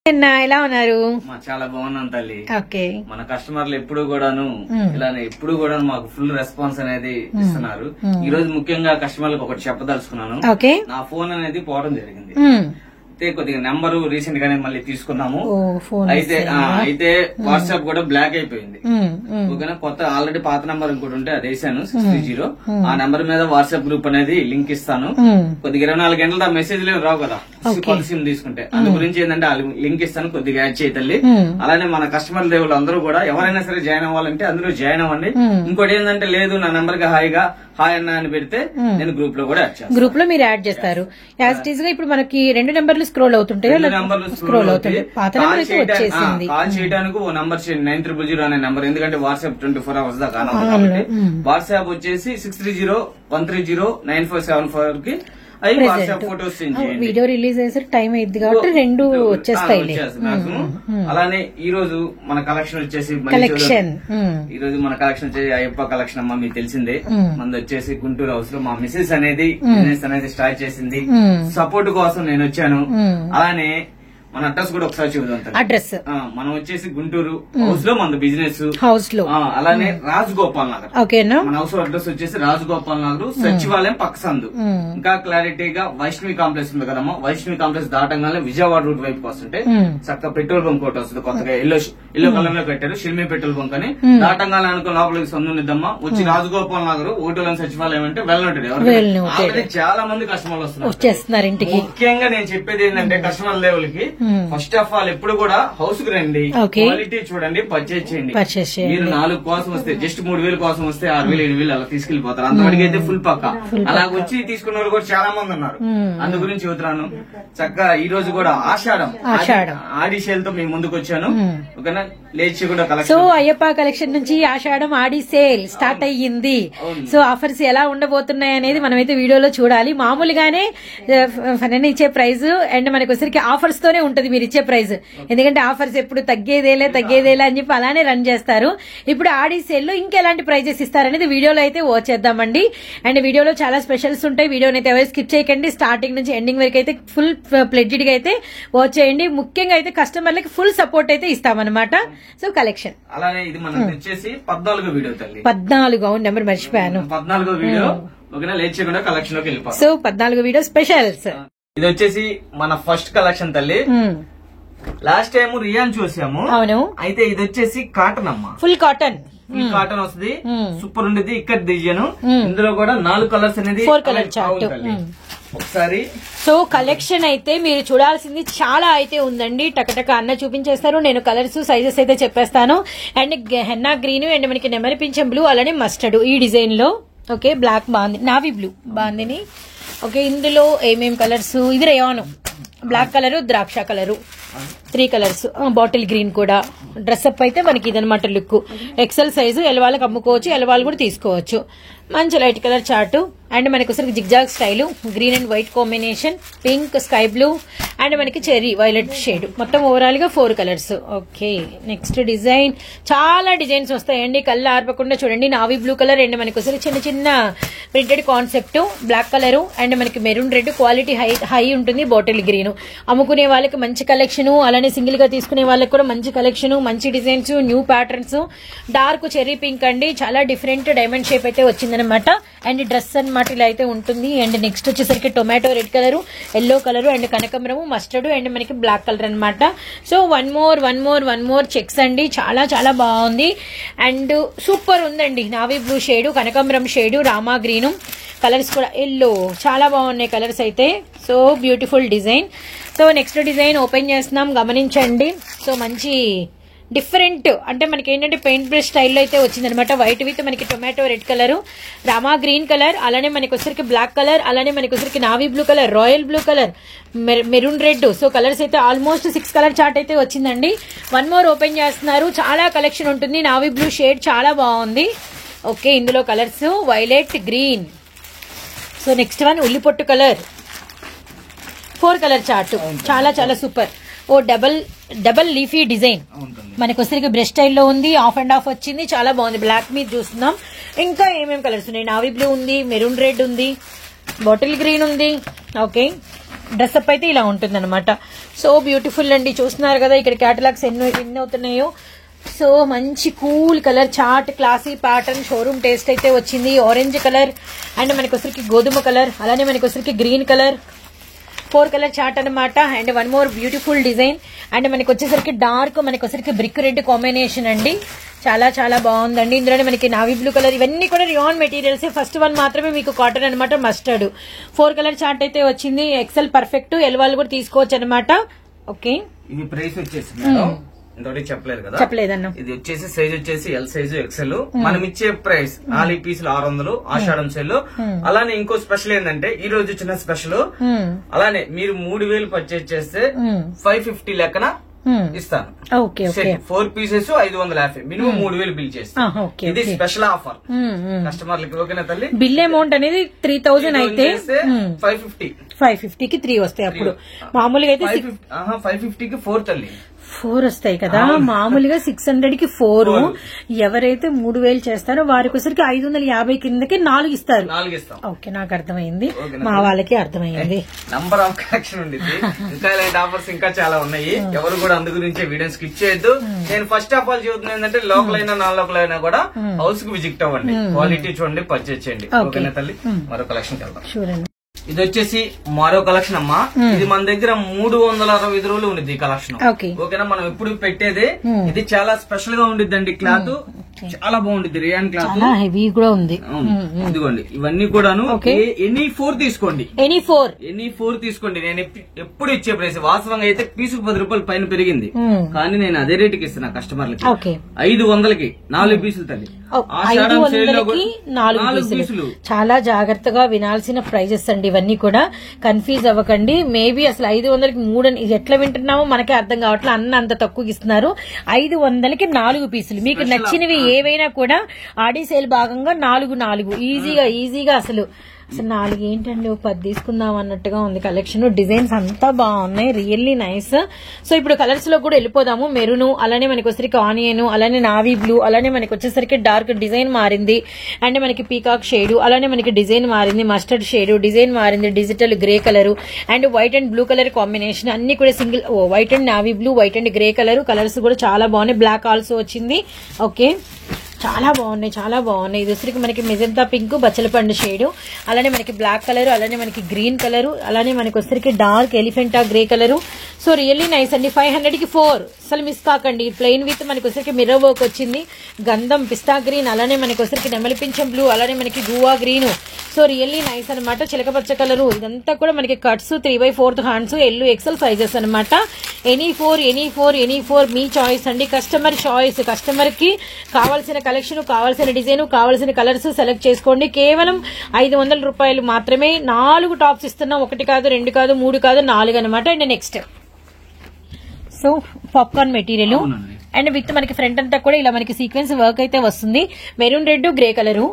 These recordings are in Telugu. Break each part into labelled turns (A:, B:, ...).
A: ఎలా ఉన్నారు?
B: చాలా బాగున్నాం తల్లి.
A: ఓకే,
B: మన కస్టమర్లు ఎప్పుడు కూడాను ఇలానే ఎప్పుడు కూడా మాకు ఫుల్ రెస్పాన్స్ అనేది ఇస్తున్నారు. ఈ రోజు ముఖ్యంగా కస్టమర్లకు ఒకటి చెప్పదలుచుకున్నాను. నా ఫోన్ అనేది పోవడం జరిగింది. అయితే కొద్దిగా నెంబర్ రీసెంట్ గానే మళ్ళీ తీసుకున్నాము. అయితే వాట్సాప్ కూడా బ్లాక్ అయిపోయింది. ఓకేనా, కొత్త ఆల్రెడీ పాత నెంబర్ ఇంకోటి ఉంటే అది వేసాను 630. ఆ నెంబర్ మీద వాట్సాప్ గ్రూప్ అనేది లింక్ ఇస్తాను. కొద్దిగా 24 గంటల మెసేజ్లు రావు కదా కొత్త సిమ్ తీసుకుంటే, అందు గురించి ఏంటంటే ఆ లింక్ ఇస్తాను, కొద్దిగా యాడ్ చేయతల్లి. అలానే మన కస్టమర్ దేవుళ్ళు అందరూ కూడా ఎవరైనా సరే జాయిన్ అవ్వాలంటే అందులో జాయిన్ అవ్వండి. ఇంకోటి ఏంటంటే లేదు నా నెంబర్ కి హాయ్ అన్న అని పెడితే నేను గ్రూప్ లో కూడా యాడ్ చేస్తాను.
A: గ్రూప్ లో మీరు యాడ్ చేస్తారు. యాజ్ ఇట్ ఈస్ గా ఇప్పుడు మనకి 2 నెంబర్లు స్క్రోల్ అవుతుంటాయి. స్క్రోల్ అవుతుంది. పాత నెంబర్ అయితే వచ్చేసింది.
B: కాల్ చేయడానికి ఓ నెంబర్ 9000 అనే నెంబర్, ఎందుకంటే వాట్సాప్ 24 hours దాకా వాట్సాప్ వచ్చేసి 6301309474 కి వాట్సాప్ ఫోటోస్
A: వీడియో రిలీజ్ అయ్యే టైం అయింది కాబట్టి 2 వచ్చేస్తాయి
B: నాకు. అలానే ఈ రోజు మన కలెక్షన్ వచ్చేసి ఈ రోజు మన కలెక్షన్ వచ్చేసి అయ్యప్ప కలెక్షన్ అమ్మ, మీకు తెలిసిందే. మనది వచ్చేసి గుంటూరు హౌస్ లో మా మిసెస్ అనేది బిజినెస్ అనేది స్టార్ట్ చేసింది. సపోర్ట్ కోసం నేను వచ్చాను. అలానే మన అడ్రస్ కూడా ఒకసారి చూద్దాం.
A: అడ్రస్
B: మనం వచ్చేసి గుంటూరు హౌస్ లో మన బిజినెస్
A: హౌస్ లో,
B: అలానే రాజగోపాల్ నగర్.
A: ఓకేనా,
B: మన హౌస్ అడ్రస్ వచ్చేసి రాజగోపాల్ నగర్, సచివాలయం పక్క సందు. ఇంకా క్లారిటీగా వైష్ణవి కాంప్లెక్స్ ఉంది కదమ్మా, వైష్ణవి కాంప్లెక్స్ దాటంగానే విజయవాడ రూట్ వైపు వస్తుంటే చక్కగా పెట్రోల్ బంక్ ఒకటి వస్తుంది, కొత్తగా ఎల్లో కలర్ లో కట్టారు, షిల్మి పెట్రోల్ బంక్ అని. దాటంగానే అనుకున్న లోపలికి సందునిద్దమ్మా, వచ్చి రాజగోపాల్ నగర్ ఓటోలని సచివాలయం అంటే వెళ్ళనుంటాడు. ఆల్రెడీ చాలా మంది కస్టమర్లు వస్తున్నారు ఇంటికి. ముఖ్యంగా నేను చెప్పేది ఏంటంటే కస్టమర్ లెవెల్కి ఫస్ట్ ఆఫ్ ఆల్ ఎప్పుడు కూడా హౌస్ కి రండి, క్వాలిటీ చూడండి, పర్చేజ్ చేయండి. మీరు 4 కోసం వస్తే జస్ట్ 3000 కోసం వస్తే 6000 7000 అలా తీసుకెళ్లిపోతారు. అంతవరకు అయితే ఫుల్ పక్క. అలా వచ్చి తీసుకున్న వాళ్ళు కూడా చాలా మంది ఉన్నారు. అందు గురించి చెబుతున్నాను. చక్కగా ఈ రోజు కూడా ఆషాఢం ఆడి సేల్ తో మేము ముందుకు వచ్చాను. ఓకేనా, లేచి కూడా కలెక్షన్.
A: సో అయ్యప్ప కలెక్షన్ నుంచి ఆషాఢం ఆడి సేల్ స్టార్ట్ అయ్యింది. సో ఆఫర్స్ ఎలా ఉండబోతున్నాయి అనేది మనమైతే వీడియోలో చూడాలి. మామూలుగానే ఇచ్చే ప్రైజ్ అండ్ మనకి వచ్చరికి ఆఫర్స్ తోనే ఉంటది మీరు ఇచ్చే ప్రైజ్. ఎందుకంటే ఆఫర్స్ ఎప్పుడు తగ్గేదేలే అని చెప్పి అలానే రన్ చేస్తారు. ఇప్పుడు ఆడి సేల్ లో ఇంకెలాంటి ప్రైజెస్ ఇస్తారనేది వీడియోలో అయితే వచ్చేద్దామండి. అండ్ వీడియోలో చాలా స్పెషల్స్ ఉంటాయి. వీడియోని అయితే ఎవరు స్కిప్ చేయకండి. స్టార్టింగ్ నుంచి ఎండింగ్ వరకు అయితే ఫుల్ ప్లెడ్జ్డ్ గా అయితే వచ్చేయండి. ముఖ్యంగా అయితే కస్టమర్లకి ఫుల్ సపోర్ట్ అయితే ఇస్తామన్నమాట. సో కలెక్షన్
B: అలానే ఇది మనం వచ్చేసి 14వ వీడియో తల్లి.
A: 14 నెంబర్ మర్చిపోయాను.
B: 14వ వీడియో. ఓకేనా, లేట్ చేయకుండా కలెక్షన్ లోకి వెళ్ళిపోతాం.
A: సో 14వ వీడియో స్పెషల్స్.
B: ఇది వచ్చేసి మన ఫస్ట్ కలెక్షన్ తల్లి. లాస్ట్ టైం రియాన్ చూసాము.
A: అవును.
B: అయితే ఇది వచ్చేసి కాటన్ అమ్మా,
A: ఫుల్ కాటన్.
B: కాటన్ వస్తుంది, సూపర్ ఉండేది. ఇక్కడ డిజైన్ ఇందులో కూడా 4 కలర్స్ అనేది
A: 4 కలర్ చార్ట్
B: ఒకసారి.
A: సో కలెక్షన్ అయితే మీరు చూడాల్సింది చాలా అయితే ఉందండి. టకటక అన్న చూపించేస్తారు. నేను కలర్స్ సైజెస్ అయితే చెప్పేస్తాను. అండ్ హెన్నా గ్రీన్ అండ్ మనకి నెమలి పింఛం బ్లూ, అలానే మస్టర్డ్ ఈ డిజైన్ లో. ఓకే, బ్లాక్ బాగుంది, నావీ బ్లూ బాగుంది. ఓకే, ఇందులో ఏమేం కలర్స్, ఇది రేయాను, బ్లాక్ కలర్, ద్రాక్ష కలరు, 3 కలర్స్, బాటిల్ గ్రీన్ కూడా. డ్రెస్అప్ అయితే మనకి ఇదనమాట లుక్. ఎక్సెల్ సైజు, ఎల్వాళ్ళకి అమ్ముకోవచ్చు, ఎల్వాళ్ళు కూడా తీసుకోవచ్చు. మంచి లైట్ కలర్ చార్ట్. అండ్ మనకి ఒకసారి zigzag style, green and white combination, pink, sky blue and మనకి చెర్రీ వైలెట్ షేడ్. మొత్తం ఓవరాల్ గా 4 కలర్స్. Okay, next design. చాలా డిజైన్స్ వస్తాయండి, కళ్ళు ఆర్పకుండా చూడండి. నావీ బ్లూ కలర్ అండ్ మనకి ఒకసారి చిన్న చిన్న printed concept, black colour and మనకి మెరూన్ రెడ్. క్వాలిటీ హై ఉంటుంది. Bottle green. అమ్ముకునే వాళ్ళకి మంచి కలెక్షన్, అలానే సింగిల్ గా తీసుకునే వాళ్ళకి కూడా మంచి కలెక్షన్, మంచి designs, new patterns. Dark cherry pink అండి, చాలా డిఫరెంట్ డైమండ్ షేప్ అయితే వచ్చిందనమాట. అండ్ డ్రెస్ అనమాట ఇలా అయితే ఉంటుంది. అండ్ నెక్స్ట్ వచ్చేసరికి tomato red colour, yellow colour and కనకమరము, మస్టర్డ్ అండ్ మనకి బ్లాక్ కలర్ అనమాట. సో వన్ మోర్ చెక్స్ అండి, చాలా చాలా బాగుంది. అండ్ సూపర్ ఉందండి. నావీ బ్లూ షేడు, కనకమరం షేడు, రామా గ్రీను కలర్స్ కూడా, ఎల్లో, చాలా బాగున్నాయి కలర్స్ అయితే. So beautiful design. So next design open చేస్తున్నాం, గమనించండి. సో మంచి డిఫరెంట్ అంటే మనకి ఏంటంటే పెయింట్ బ్రష్ స్టైల్లో అయితే వచ్చిందనమాట. వైట్ విత్ మనకి tomato red colour, Rama green colour, అలానే మనకి వచ్చరికి బ్లాక్ కలర్, అలానే మనకి వచ్చరికి navy blue colour, royal blue colour, maroon red. So colours అయితే ఆల్మోస్ట్ 6 కలర్ చార్ట్ అయితే వచ్చిందండి. 1 మోర్ ఓపెన్ చేస్తున్నారు. చాలా కలెక్షన్ ఉంటుంది. నావీ బ్లూ షేడ్ చాలా బాగుంది. ఓకే, ఇందులో colours violet, green. So next one ఉల్లిపొట్టు కలర్, 4 కలర్ చార్ట్, చాలా చాలా సూపర్. ఓ డబల్ లీఫీ డిజైన్ మనకి వచ్చరికి బ్రష్ స్టైల్లో ఉంది. ఆఫ్ అండ్ ఆఫ్ వచ్చింది, చాలా బాగుంది. బ్లాక్ మీద చూస్తున్నాం. ఇంకా ఏమేమి కలర్స్ ఉన్నాయి, నావీ బ్లూ ఉంది, మెరూన్ రెడ్ ఉంది, బాటిల్ గ్రీన్ ఉంది. ఓకే, డ్రెస్అప్ అయితే ఇలా ఉంటుంది అనమాట. సో బ్యూటిఫుల్ అండి. చూస్తున్నారు కదా ఇక్కడ క్యాటలాగ్స్ ఎన్ని అవుతున్నాయో. సో మంచి కూల్ కలర్, చాట్, క్లాసీ ప్యాటర్న్, షోరూమ్ టేస్ట్ అయితే వచ్చింది. ఆరెంజ్ కలర్ అండ్ మనకి వచ్చరికి గోధుమ కలర్, అలానే మనకి వచ్చరికి గ్రీన్ కలర్, 4 కలర్ చార్ట్ అనమాట. And 1 more beautiful design. And మనకి వచ్చేసరికి డార్క్, మనకి వచ్చేసరికి బ్రిక్ రెడ్ కాంబినేషన్ అండి. చాలా చాలా బాగుందండి. ఇందులోనే మనకి నావీ బ్లూ కలర్, ఇవన్నీ కూడా రియాన్ మెటీరియల్స్. ఫస్ట్ వన్ మాత్రమే మీకు కాటన్ అనమాట, మస్టర్డ్. 4 కలర్ చార్ట్ అయితే వచ్చింది. ఎక్సెల్ పర్ఫెక్ట్, ఎల్ వాళ్ళు కూడా తీసుకోవచ్చు అనమాట. ఓకే,
B: ఇది ప్రైస్ వచ్చేసి ఇంతటి చెప్పలేదు కదా,
A: చెప్పలేదన్న.
B: ఇది వచ్చేసి సైజ్ వచ్చేసి ఎల్ సైజు ఎక్సెల్. మనం ఇచ్చే ప్రైస్ 4 పీసులు 600 ఆషాఢం సేల్. అలానే ఇంకో స్పెషల్ ఏంటంటే ఈ రోజు చిన్న స్పెషల్, అలానే మీరు 3000 పర్చేజ్ చేస్తే 550 లెక్కన ఇస్తాను. 4 పీసెస్ 550, మినిమం 3000 బిల్ చేస్తాను. ఇది స్పెషల్ ఆఫర్ కస్టమర్లకి. ఓకేనా తల్లి?
A: బిల్ అమౌంట్ అనేది 3000 అయితే 550 కి 3 వస్తాయి. అప్పుడు మామూలుగా అయితే
B: 550 కి 4 తల్లి
A: 4 వస్తాయి కదా. మామూలుగా 600 కి 4. ఎవరైతే 3000 చేస్తారో వారికి వచ్చరికి 550 కిందకి 4 ఇస్తారు. ఓకే, నాకు అర్థమైంది, మా వాళ్ళకి అర్థమైంది.
B: నంబర్ ఆఫ్ కలెక్షన్ ఉండింది. ఇంకా ఇలాంటి ఆఫర్స్ ఇంకా చాలా ఉన్నాయి. ఎవరు కూడా అందు గురించి వీడియో స్కిప్ చేయొద్దు. నేను ఫస్ట్ ఆఫ్ ఆల్ చెబుతున్నా ఏంటంటే లోకల్ అయినా నాన్ లోకల్ అయినా కూడా హౌస్ కి విజిట్ అవ్వండి, క్వాలిటీ చూడండి, పర్చేజ్ చేయండి. ఓకేనా తల్లి? మరో కలెక్షన్ వెళ్దాం.
A: చూడండి,
B: ఇది వచ్చేసి మరో కలెక్షన్ అమ్మా. ఇది మన దగ్గర 365 రోజులు ఉండిద్ది ఈ కలెక్షన్. ఓకేనా? మనం ఎప్పుడు పెట్టేది ఇది. చాలా స్పెషల్ గా ఉండిద్దండి. క్లాత్ చాలా బాగుండిద్ది, రియాన్ క్లాత్,
A: హెవీ కూడా ఉంది.
B: ఇదిగోండి ఇవన్నీ కూడాను. ఎనీ 4 తీసుకోండి, ఎనీ 4 తీసుకోండి. నేను ఎప్పుడు ఇచ్చే ప్రైస్ వాస్తవంగా అయితే పీసుకు 10 రూపాయలు పైన పెరిగింది, కానీ నేను అదే రేటుకి ఇస్తున్నా కస్టమర్లకి. 500కి 4 పీసులు తల్లి.
A: 4 పీసులు. చాలా జాగ్రత్తగా వినాల్సిన ప్రైజెస్ అండి ఇవన్నీ కూడా. కన్ఫ్యూజ్ అవ్వకండి. మేబీ అసలు 500కి 3 ఇది ఎట్లా వింటున్నామో మనకే అర్థం కావట్లేదు. అంత తక్కువ ఇస్తున్నారు. 500కి 4 పీసులు. మీకు నచ్చినవి ఏవైనా కూడా ఆడి సేల్ భాగంగా 4 ఈజీగా అసలు 4 ఏంటండి 10 తీసుకుందాం అన్నట్టుగా ఉంది కలెక్షన్. డిజైన్స్ అంతా బాగున్నాయి, రియల్లీ నైస్. సో ఇప్పుడు కలర్స్ లో కూడా వెళ్ళిపోదాము. మెరూన్, అలానే మనకి వచ్చేసరికి ఆనియన్, అలానే నావీ బ్లూ, అలానే మనకి వచ్చేసరికి డార్క్ డిజైన్ మారింది. అండ్ మనకి పీకాక్ షేడ్, అలానే మనకి డిజైన్ మారింది. మస్టర్డ్ షేడ్ డిజైన్ మారింది. Digital grey colour and white and blue colour combination. అన్ని కూడా single white and navy blue, white and grey colour. Colours కూడా చాలా బాగున్నాయి. బ్లాక్ ఆల్సో వచ్చింది. ఓకే, చాలా బాగున్నాయి. ఇది వచ్చరికి మనకి మెజంతా పింక్, బచ్చలపండు షేడ్, అలానే మనకి బ్లాక్ కలర్, అలానే మనకి గ్రీన్ కలర్, అలానే మనకి వచ్చరికి dark elephant grey colour. So really nice అండి. 500కి 4 అసలు మిస్ కాకండి. ప్లెయిన్ విత్ మనకి వచ్చరికి మిర్రర్ వర్క్ వచ్చింది. గంధం పిస్తా గ్రీన్, అలానే మనకి వచ్చరికి నెమలి పింఛం బ్లూ, అలానే మనకి guava green. So really nice అనమాట. చిలకపచ్చ కలర్. ఇదంతా కూడా మనకి cuts 3/4 hands, L XL sizes అనమాట. ఎనీ ఫోర్ మీ చాయిస్ అండి. Customer choice. కస్టమర్ కి కావాల్సిన కలెక్షన్, కావాల్సిన డిజైన్, కావాల్సిన కలర్స్ సెలెక్ట్ చేసుకోండి. కేవలం 500 రూపాయలు మాత్రమే. 4 టాప్స్ ఇస్తున్నాం. 1 కాదు, 2 కాదు, 3 కాదు, 4 అనమాట. And next so popcorn material and with మనకి ఫ్రంట్ అంతా కూడా ఇలా మనకి సీక్వెన్స్ వర్క్ అయితే వస్తుంది. మెరూన్ రెడ్, గ్రే కలరు,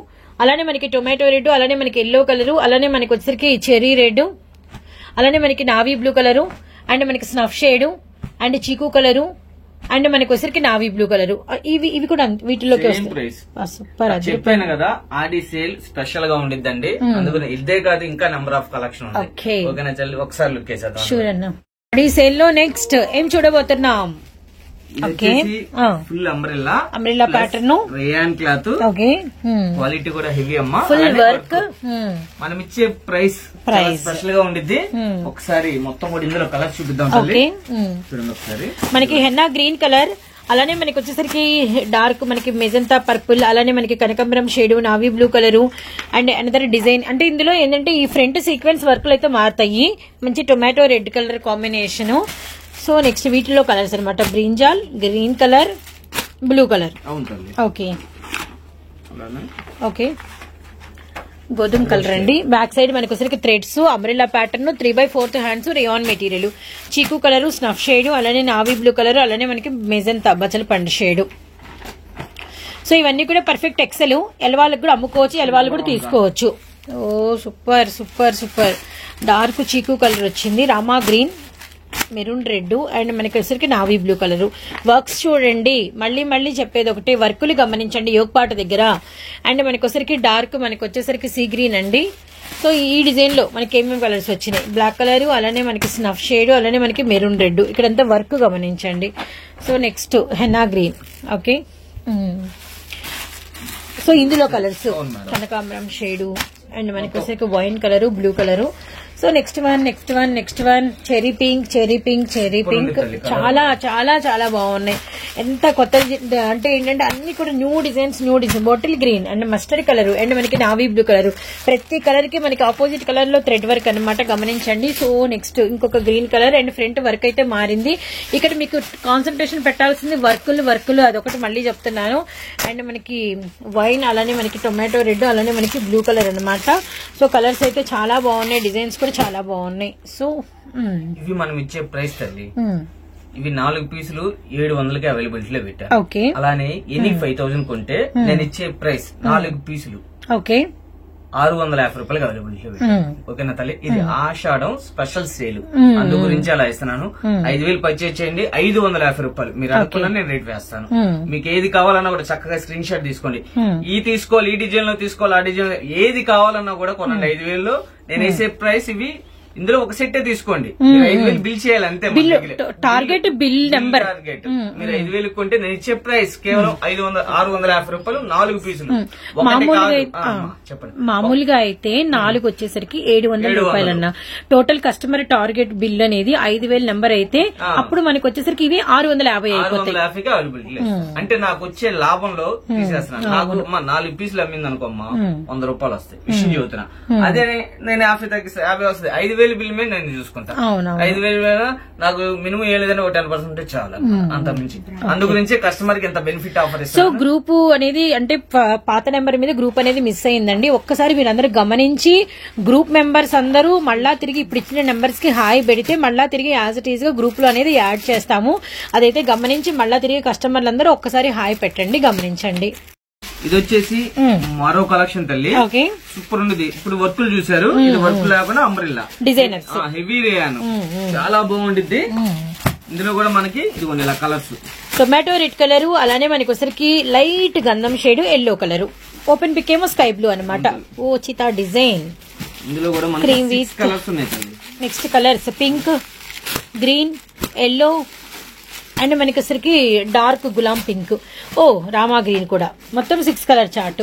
A: అలానే మనకి టొమాటో రెడ్, అలానే మనకి ఎల్లో కలరు, అలానే మనకి వచ్చేసరికి చెర్రీ రెడ్, అలానే మనకి నావీ బ్లూ కలరు, అండ్ మనకి స్నఫ్ షేడ్, అండ్ చీకు కలరు, అండ్ మనకి వచ్చరికి నావీ బ్లూ కలర్. ఇవి కూడా వీటిలోకి
B: సూపర్. చెప్పాను కదా ఆడి సేల్ స్పెషల్ గా ఉండిద్దండి. అందుకని ఇదే కాదు ఇంకా నెంబర్ ఆఫ్ కలెక్షన్ ఉన్నాయి. ఓకేనా చెల్లి? ఒకసారి లుక్ వేసేద్దాం.
A: షూర్ అన్న. ఆడి సేల్ లో నెక్స్ట్ ఏం చూడబోతున్నాం?
B: Full umbrella
A: pattern,
B: rayon cloth.
A: Okay,
B: quality కూడా హెవీ అమ్మా.
A: Full work.
B: మనం ఇచ్చే ప్రైస్ స్పెషల్ గా ఉండిద్ది. ఒకసారి మొత్తం కూడా ఇందులో కలర్ చూపిద్దాం. చూడండి ఒకసారి.
A: మనకి హెన్నా గ్రీన్ కలర్, అలానే మనకి వచ్చేసరికి డార్క్ మనకి మెజంతా పర్పుల్, అలానే మనకి కనకంబరం shade, navy blue colour and another design. అంటే ఇందులో ఏంటంటే ఈ ఫ్రంట్ సీక్వెన్స్ వర్క్లు అయితే మారుతాయి. మంచి tomato red colour combination. So next వీటిలో కలర్స్ అనమాట. Brinjal, green colour, blue colour. Okay okay, గోధుమ కలర్ అండి. బ్యాక్ సైడ్ మనకి వచ్చరికి threads, umbrella pattern, 3/4 hands, rayon material, చీకు కలర్, స్నఫ్ షేడ్, అలానే నావీ బ్లూ కలర్, అలానే మనకి మెజంతా బచ్చల పండు షేడ్. సో ఇవన్నీ కూడా పర్ఫెక్ట్ ఎక్సెల్. ఎల్ వాళ్ళకి కూడా అమ్ముకోవచ్చు, ఎల్ వాళ్ళు కూడా తీసుకోవచ్చు. ఓ సూపర్ సూపర్ సూపర్. డార్క్ చీకు కలర్ వచ్చింది. Rama green, maroon red, and మనకి వచ్చరికి నావీ బ్లూ కలర్. వర్క్స్ చూడండి. మళ్ళీ చెప్పేది ఒకటే, వర్కులు గమనించండి యోగపాట దగ్గర. అండ్ మనకి వచ్చరికి డార్క్ మనకి వచ్చేసరికి సీ గ్రీన్ అండి. సో ఈ డిజైన్ లో మనకి ఏమేమి కలర్స్ వచ్చినాయి, బ్లాక్ కలర్, అలానే మనకి స్నఫ్ షేడ్, అలానే మనకి మెరూన్ రెడ్, ఇక్కడంతా వర్క్ గమనించండి. So next henna green. Okay, so ఇందులో కలర్స్ కనకాంబరం షేడు అండ్ మనకి వచ్చేసరికి wine colour, blue colour. So next one cherry pink. చాలా చాలా చాలా బాగున్నాయి. ఎంత కొత్త అంటే ఏంటంటే అన్ని కూడా new designs. Bottle green and mustard colour and మనకి నావీ బ్లూ కలర్. ప్రతి కలర్ కి మనకి ఆపోజిట్ కలర్ లో థ్రెడ్ వర్క్ అనమాట, గమనించండి. సో నెక్స్ట్ ఇంకొక green colour and front work అయితే మారింది. ఇక్కడ మీకు కాన్సన్ట్రేషన్ పెట్టాల్సింది వర్కులు అదొకటి మళ్ళీ చెప్తున్నాను. అండ్ మనకి వైన్, అలానే మనకి టొమాటో రెడ్, అలానే మనకి బ్లూ కలర్ అనమాట. సో కలర్స్ అయితే చాలా బాగున్నాయి, డిజైన్స్ కూడా చాలా బాగున్నాయి. సో
B: ఇవి మనం ఇచ్చే ప్రైస్ తల్లి, ఇవి 4 పీసులు 700కి అవైలబిలిటీలో పెట్టారు.
A: ఓకే,
B: అలానే ఎనీ 5000 కొంటే నేను ఇచ్చే ప్రైస్ 4 పీసులు
A: ఓకే
B: 650 రూపాయలకి అవైలబిలిటీలో పెట్టారు. ఓకేనా తల్లి, ఇది ఆషాఢం స్పెషల్ సేల్, అందు గురించి అలా ఇస్తున్నాను. 5000 పర్చేజ్ చేయండి, 550 రూపాయలు మీరు అనుకున్నా నేను రేట్ వేస్తాను. మీకు ఏది కావాలన్నా కూడా చక్కగా స్క్రీన్ షాట్ తీసుకోండి. ఈ తీసుకోవాలి, ఈ డిజైన్ లో తీసుకోవాలి, ఆ డిజైన్ ఏది కావాలన్నా కూడా కొనండి. 5000లో నేను వేసే ప్రైస్ ఇవి. ఇందులో ఒక సెట్ తీసుకోండి, 5000 బిల్ చేయాలి అంతే.
A: టార్గెట్ బిల్ నెంబర్
B: టార్గెట్ మీరు 5000 కొంటే నేను ఇచ్చే ప్రైస్ కేవలం 650 రూపాయలు 4 పీసులు. చెప్పండి.
A: మామూలుగా అయితే 4 వచ్చేసరికి 700 రూపాయలన్న టోటల్ కస్టమర్ టార్గెట్ బిల్ అనేది 5000 నెంబర్ అయితే అప్పుడు మనకి వచ్చేసరికి ఇవి 650 అయిపోతాయి.
B: 650కి అవైలబిలిటీ అంటే నాకు వచ్చే లాభంలో తీసేస్తున్నాను. నాకు 4 పీసులు అమ్మింది అనుకోమ్మా 100 రూపాయలు వస్తాయి, విషయం చెబుతున్నా. అదే నేను 50 తగ్గిస్తే 50 వస్తుంది. 5000 బిల్ మీద నేను చూసుకుంటాను. 5000 మీద నాకు మినిమం ఏదైనా 10% చాలా, అంత మించి. అందు గురించి కస్టమర్ కి ఎంత బెనిఫిట్ ఆఫర్ ఇస్తారు.
A: సో గ్రూప్ అనేది అంటే పాత నెంబర్ మీద గ్రూప్ అనేది మిస్ అయిందండి. ఒక్కసారి మీరు అందరూ గమనించి గ్రూప్ మెంబర్స్ అందరూ మళ్ళా తిరిగి ఇప్పుడు ఇచ్చిన నెంబర్స్ కి హాయ్ పెడితే మళ్ళా తిరిగి యాజ్ ఇట్ ఈస్ గా గ్రూప్ లో అనేది యాడ్ చేస్తాము. అదైతే గమనించి మళ్ళా తిరిగి కస్టమర్లు అందరూ ఒక్కసారి హాయ్ పెట్టండి, గమనించండి.
B: ఇది వచ్చేసి మరో కలెక్షన్ తల్లి, సూపర్ ఉంది. ఇప్పుడు వర్కులు చూసారు, ఇది వర్క్ లేకుండా అంబ్రెల్లా
A: డిజైనర్స్
B: హెవీ రేయాను, చాలా బాగుండిద్ది. ఇందులో కూడా మనకి ఇదిగోండి ఇలా కలర్స్,
A: టొమాటో రెడ్ కలర్, అలానే మనకి వచ్చరికి లైట్ గంధం shade yellow colour, open pick ఏమో స్కై బ్లూ అనమాట. ఓ చితా డిజైన్.
B: ఇందులో కూడా మనకి కలర్స్ ఉన్నాయి.
A: Next colours pink, green, yellow and మనకి వచ్చరికి డార్క్ గులాం పింక్, ఓ రామా గ్రీన్ కూడా. మొత్తం 6 కలర్ చార్ట్.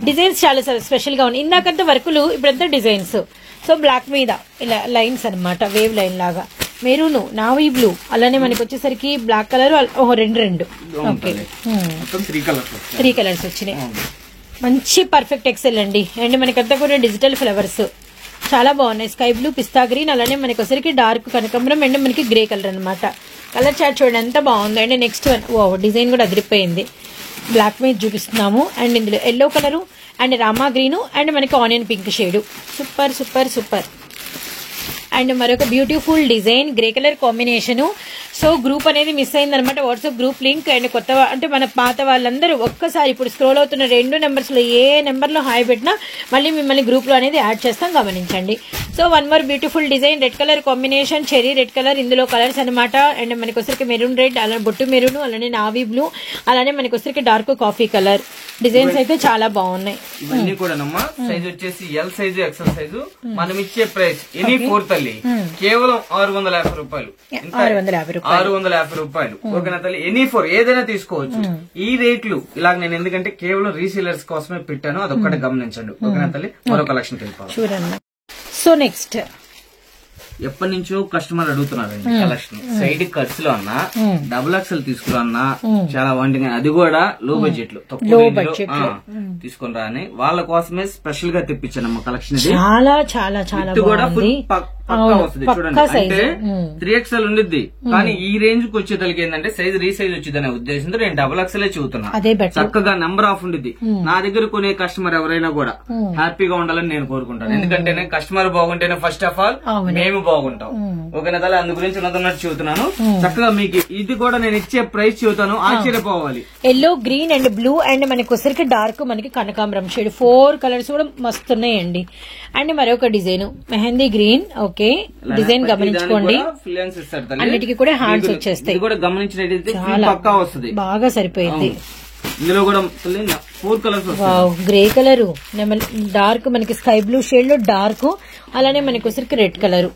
A: డిజైన్స్ చాలా స్పెషల్ గా ఉన్నాయి. ఇందాకంతా వర్కులు, ఇప్పుడంతా డిజైన్స్. సో బ్లాక్ మీద ఇలా లైన్స్ అనమాట, వేవ్ లైన్ లాగా. మెరూన్, నావీ బ్లూ, అలానే మనకి వచ్చేసరికి బ్లాక్ కలర్, రెండు. ఓకే, 3 కలర్స్ వచ్చినాయి. మంచి పర్ఫెక్ట్ ఎక్సెల్ అండి. అండ్ మనకంతా కూడా డిజిటల్ ఫ్లవర్స్ చాలా బాగున్నాయి. స్కై బ్లూ, పిస్తా గ్రీన్, అలానే మనకి వచ్చరికి డార్క్ కనకాంబరం అండ్ మనకి గ్రే కలర్ అనమాట. కలర్ చార్ట్ చూడండి ఎంత బాగుంది. అండ్ నెక్స్ట్ వన్, ఓ డిజైన్ కూడా అదిరిపోయింది. బ్లాక్ మీద చూపిస్తున్నాము. అండ్ ఇందులో yellow colour and Rama green and మనకి onion pink shade. Super super super. And మరొక beautiful design grey colour combination. So group అనేది మిస్ అయిందనమాట, వాట్సాప్ గ్రూప్ లింక్. అండ్ కొత్త అంటే మన పాత వాళ్ళందరూ ఒక్కసారి ఇప్పుడు స్క్రోల్ అవుతున్న 2 నెంబర్స్ లో ఏ నెంబర్ లో హాయ్ పెట్టినా మళ్ళీ మిమ్మల్ని గ్రూప్ లో అనేది యాడ్ చేస్తాం, గమనించండి. So one more beautiful design red colour combination, cherry red colour. ఇందులో కలర్స్ అనమాట. అండ్ మనకి వచ్చరికి మెరూన్ రెడ్, అలానే బొట్టు మెరూన్, అలానే నావీ బ్లూ, అలానే మనకి వచ్చరికి డార్క్ కాఫీ కలర్. డిజైన్స్ అయితే చాలా బాగున్నాయి.
B: ఇవన్నీ కూడా సైజ్ వచ్చేసి ఎల్ సైజు, ఎక్సెల్ సైజు. మనం ఇచ్చే ప్రైస్ ఎనీ 4 తల్లి కేవలం 650 రూపాయలు. 650 రూపాయలు. ఓకేనా తల్లి, ఎనీ 4 ఏదైనా తీసుకోవచ్చు. ఈ రేట్లు ఇలాగ నేను ఎందుకంటే కేవలం రీసేలర్స్ కోసమే పెట్టాను, అదొక్కటే గమనించండి. ఓకేనా తల్లి, మరో కలెక్షన్ వెళ్ళిపోవాలి.
A: సో నెక్స్ట్
B: ఎప్పటి నుంచో కస్టమర్ అడుగుతున్నారండి కలెక్షన్. సైడ్ కట్స్ లో అన్నా, డబుల్ ఎక్సెల్ తీసుకురా చాలా వంటి, అది కూడా లో బడ్జెట్ లో తీసుకుని రాని వాళ్ళ కోసమే స్పెషల్ గా తెప్పించానమ్మా కలెక్షన్.
A: చాలా చాలా చాలా
B: కూడా పక్కా వస్తుంది చూడండి. అంటే 3XL ఉండిద్ది, కానీ ఈ రేంజ్ కి వచ్చేతలకి ఏంటంటే సైజ్ రీసైజ్ వచ్చిందనే ఉద్దేశంతో నేను డబుల్ ఎక్స్ఎల్ చూస్తున్నా. చక్కగా నెంబర్ ఆఫ్ ఉండిద్ది. నా దగ్గర కొనే కస్టమర్ ఎవరైనా కూడా హ్యాపీగా ఉండాలని నేను కోరుకుంటాను. ఎందుకంటే కస్టమర్ బాగుంటేనే ఫస్ట్ ఆఫ్ ఆల్ మేము బాగుంటాం. ఓకేనా తల్లి, అందు గురించి ఉన్నదన్నట్టు చెబుతున్నాను. చక్కగా మీకు ఇది కూడా నేను ఇచ్చే ప్రైస్ చెబుతాను, ఆశ్చర్యపోవాలి.
A: Yellow, green and blue and మనకి వచ్చరికి డార్క్ మనకి కనకాంబరం షేడ్ 4 కలర్స్ కూడా మస్తున్నాయండి. అండ్ మరొక design mehndi green. Okay, design గమనించుకోండి, అన్నిటికీ కూడా హ్యాండ్స్ వచ్చేస్తాయి.
B: గమనించినట్టయితే పక్కా వస్తుంది,
A: బాగా సరిపోయింది.
B: ఇందులో కూడా 4 కలర్స్ వస్తాయి.
A: వావ్, గ్రే కలర్, డార్క్ మనకి స్కై బ్లూ షేడ్ లో డార్క్, అలానే మనకి వచ్చరికి red colour.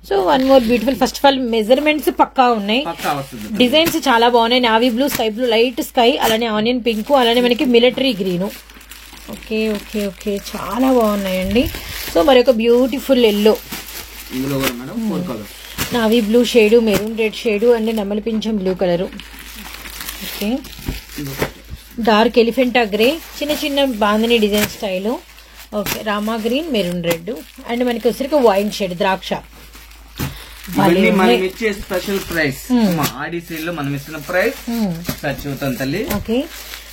A: So one more beautiful. First of all measurements పక్కా ఉన్నాయి,
B: పక్కా వస్తుంది.
A: డిజైన్స్ చాలా బాగున్నాయి. Navy blue, sky blue, light sky, అలానే ఆనియన్ పింక్, అలానే మనకి military green. Okay okay okay, చాలా బాగున్నాయండి. సో మరొక బ్యూటిఫుల్ ఎల్లో,
B: ఇందులో కూడా madam 4 colours.
A: Navy blue shade, maroon red shade and నెమలి పింఛం blue colour. Okay, dark elephant grey, చిన్న చిన్న bandhani design style. Okay, Rama green, maroon red and మనకి వచ్చరికి వైన్ షేడ్ ద్రాక్ష.
B: ఇవన్నీ మనం ఇచ్చే స్పెషల్ ప్రైస్, ఆడి సేల్ లో మనం ఇస్తున్న ప్రైస్ చూద్దాం తల్లి.
A: ఓకే,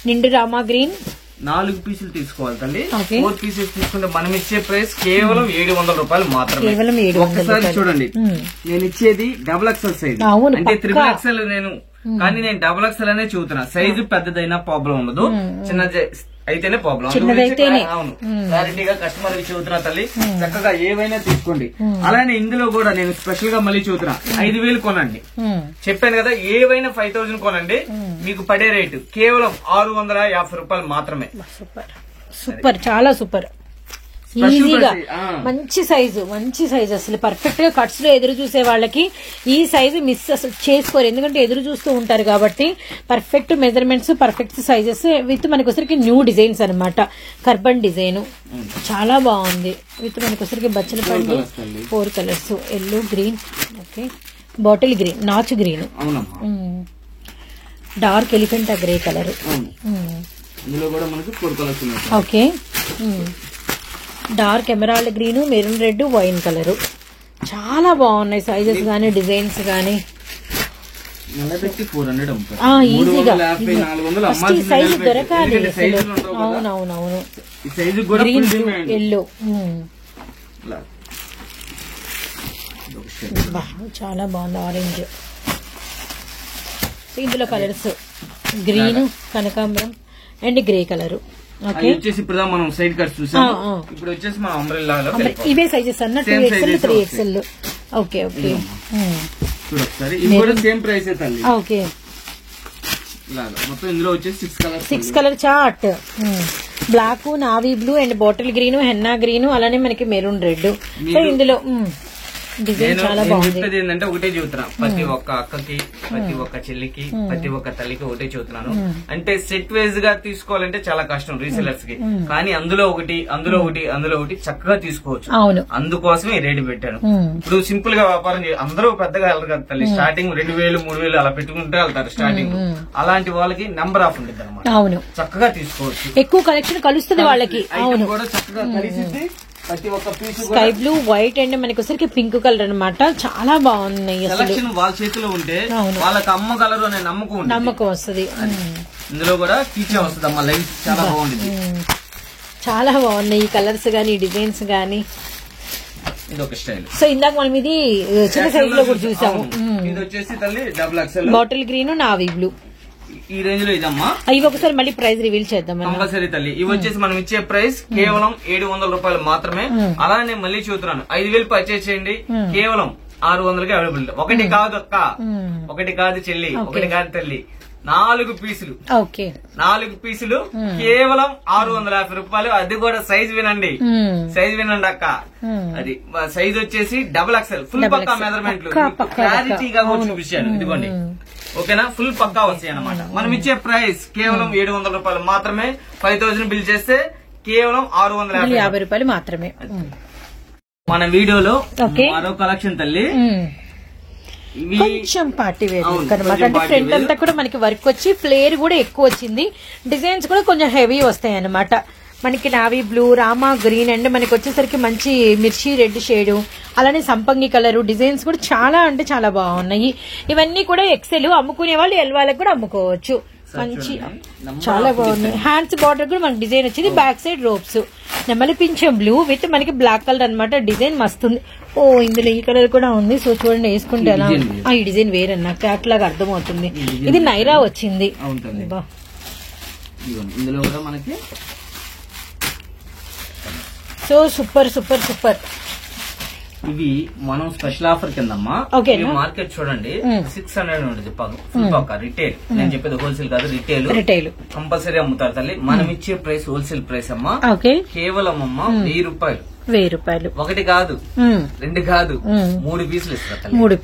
A: నిండు రామా గ్రీన్
B: 4 పీసులు తీసుకోవాలి తల్లి. 4 పీసెస్ తీసుకుంటే మనం ఇచ్చే ప్రైస్ కేవలం 700 రూపాయలు మాత్రమే.
A: కేవలం 700.
B: ఒకసారి చూడండి, నేను ఇచ్చేది XXL సైజ్, అంటే XXL నేను, కానీ నేను XXL అనే చూస్తున్నా. సైజు పెద్దదైనా ప్రాబ్లం ఉండదు, చిన్న అయితేనే ప్రాబ్లం. అవును, క్లారిటీగా కస్టమర్ కి చూతున్నా తల్లి. చక్కగా ఏవైనా తీసుకోండి. అలానే ఇందులో కూడా నేను స్పెషల్ గా మళ్ళీ చూతున్నా, 5000 కొనండి. చెప్పాను కదా, ఏవైనా 5000 కొనండి, మీకు పడే రేటు కేవలం 650 రూపాయలు మాత్రమే.
A: సూపర్ సూపర్, చాలా సూపర్. ఈజీగా మంచి సైజు, మంచి సైజు. అసలు పర్ఫెక్ట్ గా కట్స్ లో ఎదురు చూసే వాళ్ళకి ఈ సైజు మిస్ అసలు చేసుకోరు, ఎందుకంటే ఎదురు చూస్తూ ఉంటారు కాబట్టి. Perfect measurements, perfect sizes with మనకి వచ్చరికి న్యూ డిజైన్స్ అనమాట. కర్బన్ డిజైన్ చాలా బాగుంది. విత్ మనకి వచ్చరికి బచ్చల పండు 4 colours, yellow, green, okay, bottle green, నాచు green, dark elephant grey colour. Okay, dark emerald green, maroon red, wine colour. చాలా బాగున్నాయి సైజెస్ గానీ, డిజైన్స్ గానీ. ఈజీగా సైజు దొరకాలి. అవునవునవును, గ్రీన్, ఎల్లో, చాలా బాగుంది. ఆరెంజ్, ఇందులో కలర్స్ గ్రీన్, కనకాంబరం అండ్ గ్రే కలర్.
B: వచ్చేసి ఇప్పుడు మనం సైడ్ కట్స్ చూసాం. ఇప్పుడు వచ్చేసి మన అంబ్రెల్లాలో
A: ఇవే సైజెస్ అన్న 2XL 3XL. ఓకే ఓకే,
B: చూడొకసారి ఇది కూడా సేమ్ ప్రైస్ తల్లి.
A: ఓకే,
B: మొత్తం ఇందులో వచ్చేసి
A: 6 colour chart. Black, navy blue and bottle green, henna green, అలానే మనకి మెరూన్ రెడ్. సో ఇందులో డిజైన్ చాలా బాగుంది.
B: చెప్పేది ఏంటంటే ఒకటే చూస్తున్నా, ప్రతి ఒక్క అక్కకి, ప్రతి ఒక్క చెల్లికి, ప్రతి ఒక్క తల్లికి ఒకటే చూస్తున్నాను. అంటే సెట్ వైజ్ గా తీసుకోవాలంటే చాలా కష్టం రీసెలర్స్ కి, కానీ అందులో ఒకటి, అందులో ఒకటి, అందులో ఒకటి చక్కగా తీసుకోవచ్చు. అందుకోసమే రేటు పెట్టాను. ఇప్పుడు సింపుల్ గా వ్యాపారం అందరూ పెద్దగా వెళ్ళరు కదా తల్లి, స్టార్టింగ్ 2000 3000 అలా పెట్టుకుంటే వెళ్తారు స్టార్టింగ్. అలాంటి వాళ్ళకి నెంబర్ ఆఫ్ ఉంటుంది అనమాట, చక్కగా తీసుకోవచ్చు.
A: ఎక్కువ కలెక్షన్ కలుస్తుంది వాళ్ళకి.
B: కూడా చక్కగా కలిసి
A: స్కై బ్లూ, వైట్ అండ్ మనకి వచ్చరికి పింక్ కలర్ అనమాట. చాలా బాగున్నాయి.
B: వాళ్ళ చేతిలో ఉంటే వాళ్ళకి అమ్మగలరు అనే నమ్మకం
A: వస్తుంది.
B: ఇందులో కూడా ఫీచర్ వస్తుంది అమ్మ, లైట్ చాలా బాగుంది.
A: చాలా బాగున్నాయి ఈ కలర్స్ గానీ, డిజైన్స్ గానీ.
B: ఇది ఒక స్టైల్.
A: సో ఇందాక మనం ఇది చిన్న సైజ్ లో కూడా చూసాము.
B: ఇది వచ్చేసి తల్లి XXL,
A: bottle green, navy blue.
B: ఈ రేంజ్ లో ఇదమ్మా.
A: ఇవి ఒకసారి మళ్ళీ ప్రైస్ రివీల్ చేద్దాం
B: కంపల్సరీ తల్లి. ఇవి వచ్చేసి మనం ఇచ్చే ప్రైస్ కేవలం 700 రూపాయలు మాత్రమే. అలానే మళ్ళీ చూస్తున్నాను, 5000 పర్చేస్ చేయండి, కేవలం 600కి అవైలబుల్. ఒకటి కాదు అక్క, ఒకటి కాదు చెల్లి, ఒకటి కాదు తల్లి, 4 పీసులు. 4 పీసులు కేవలం 650 రూపాయలు. అది కూడా సైజ్ వినండి, సైజ్ వినండి అక్క. అది సైజ్ వచ్చేసి XXL, ఫుల్ పక్కా మెజర్మెంట్లు క్లారిటీగా చూపించాను. ఇదిగోండి, ఓకేనా, ఫుల్ పక్కా వస్తాయి అన్నమాట. మనం ఇచ్చే ప్రైస్ కేవలం 700 రూపాయలు మాత్రమే. 5000 బిల్ చేస్తే కేవలం 650
A: రూపాయలు మాత్రమే.
B: మన వీడియోలో మరో కలెక్షన్ తల్లి,
A: కొంచెం పార్టీ వేర్ అనమాట. అంటే ఫ్రంట్ అంతా కూడా మనకి వర్క్ వచ్చి ఫ్లేర్ కూడా ఎక్కువ వచ్చింది. డిజైన్స్ కూడా కొంచెం హెవీ వస్తాయి అన్నమాట. మనకి navy blue, Rama green and మనకి వచ్చేసరికి మంచి మిర్చి రెడ్ షేడు, అలానే సంపంగి కలర్. డిజైన్స్ కూడా చాలా అంటే చాలా బాగున్నాయి. ఇవన్నీ కూడా XL, అమ్ముకునే వాళ్ళు L వాళ్ళకి కూడా అమ్ముకోవచ్చు. మంచి చాలా బాగున్నాయి. హ్యాండ్స్ బార్డర్ కూడా మనకి డిజైన్ వచ్చింది. బ్యాక్ సైడ్ రోప్స్, నెమలి పింఛం బ్లూ విత్ మనకి బ్లాక్ కలర్ అనమాట. డిజైన్ మస్తుంది. ఓ ఇందులో ఈ కలర్ కూడా ఉంది. సో చూడండి, వేసుకుంటే ఎలా ఈ డిజైన్ వేరన్నా క్యాట్ లాగా అర్థమవుతుంది. ఇది నైరా వచ్చింది.
B: ఇందులో కూడా మనకి
A: సో సూపర్ సూపర్ సూపర్.
B: ఇవి మనం స్పెషల్ ఆఫర్ కిందమ్మా మార్కెట్ చూడండి 600 ఉంటుంది ఫుల్ పక్క రిటైల్. నేను చెప్పేది హోల్సేల్ కాదు, రిటైల్ కంపల్సరీ అమ్ముతారు తల్లి. మనం ఇచ్చే ప్రైస్ హోల్సేల్ ప్రైస్ అమ్మా, కేవలం అమ్మా 1000 రూపాయలు.
A: 1000 రూపాయలు.
B: ఒకటి కాదు, 2 కాదు, 3 పీసులు ఇస్తారు. 3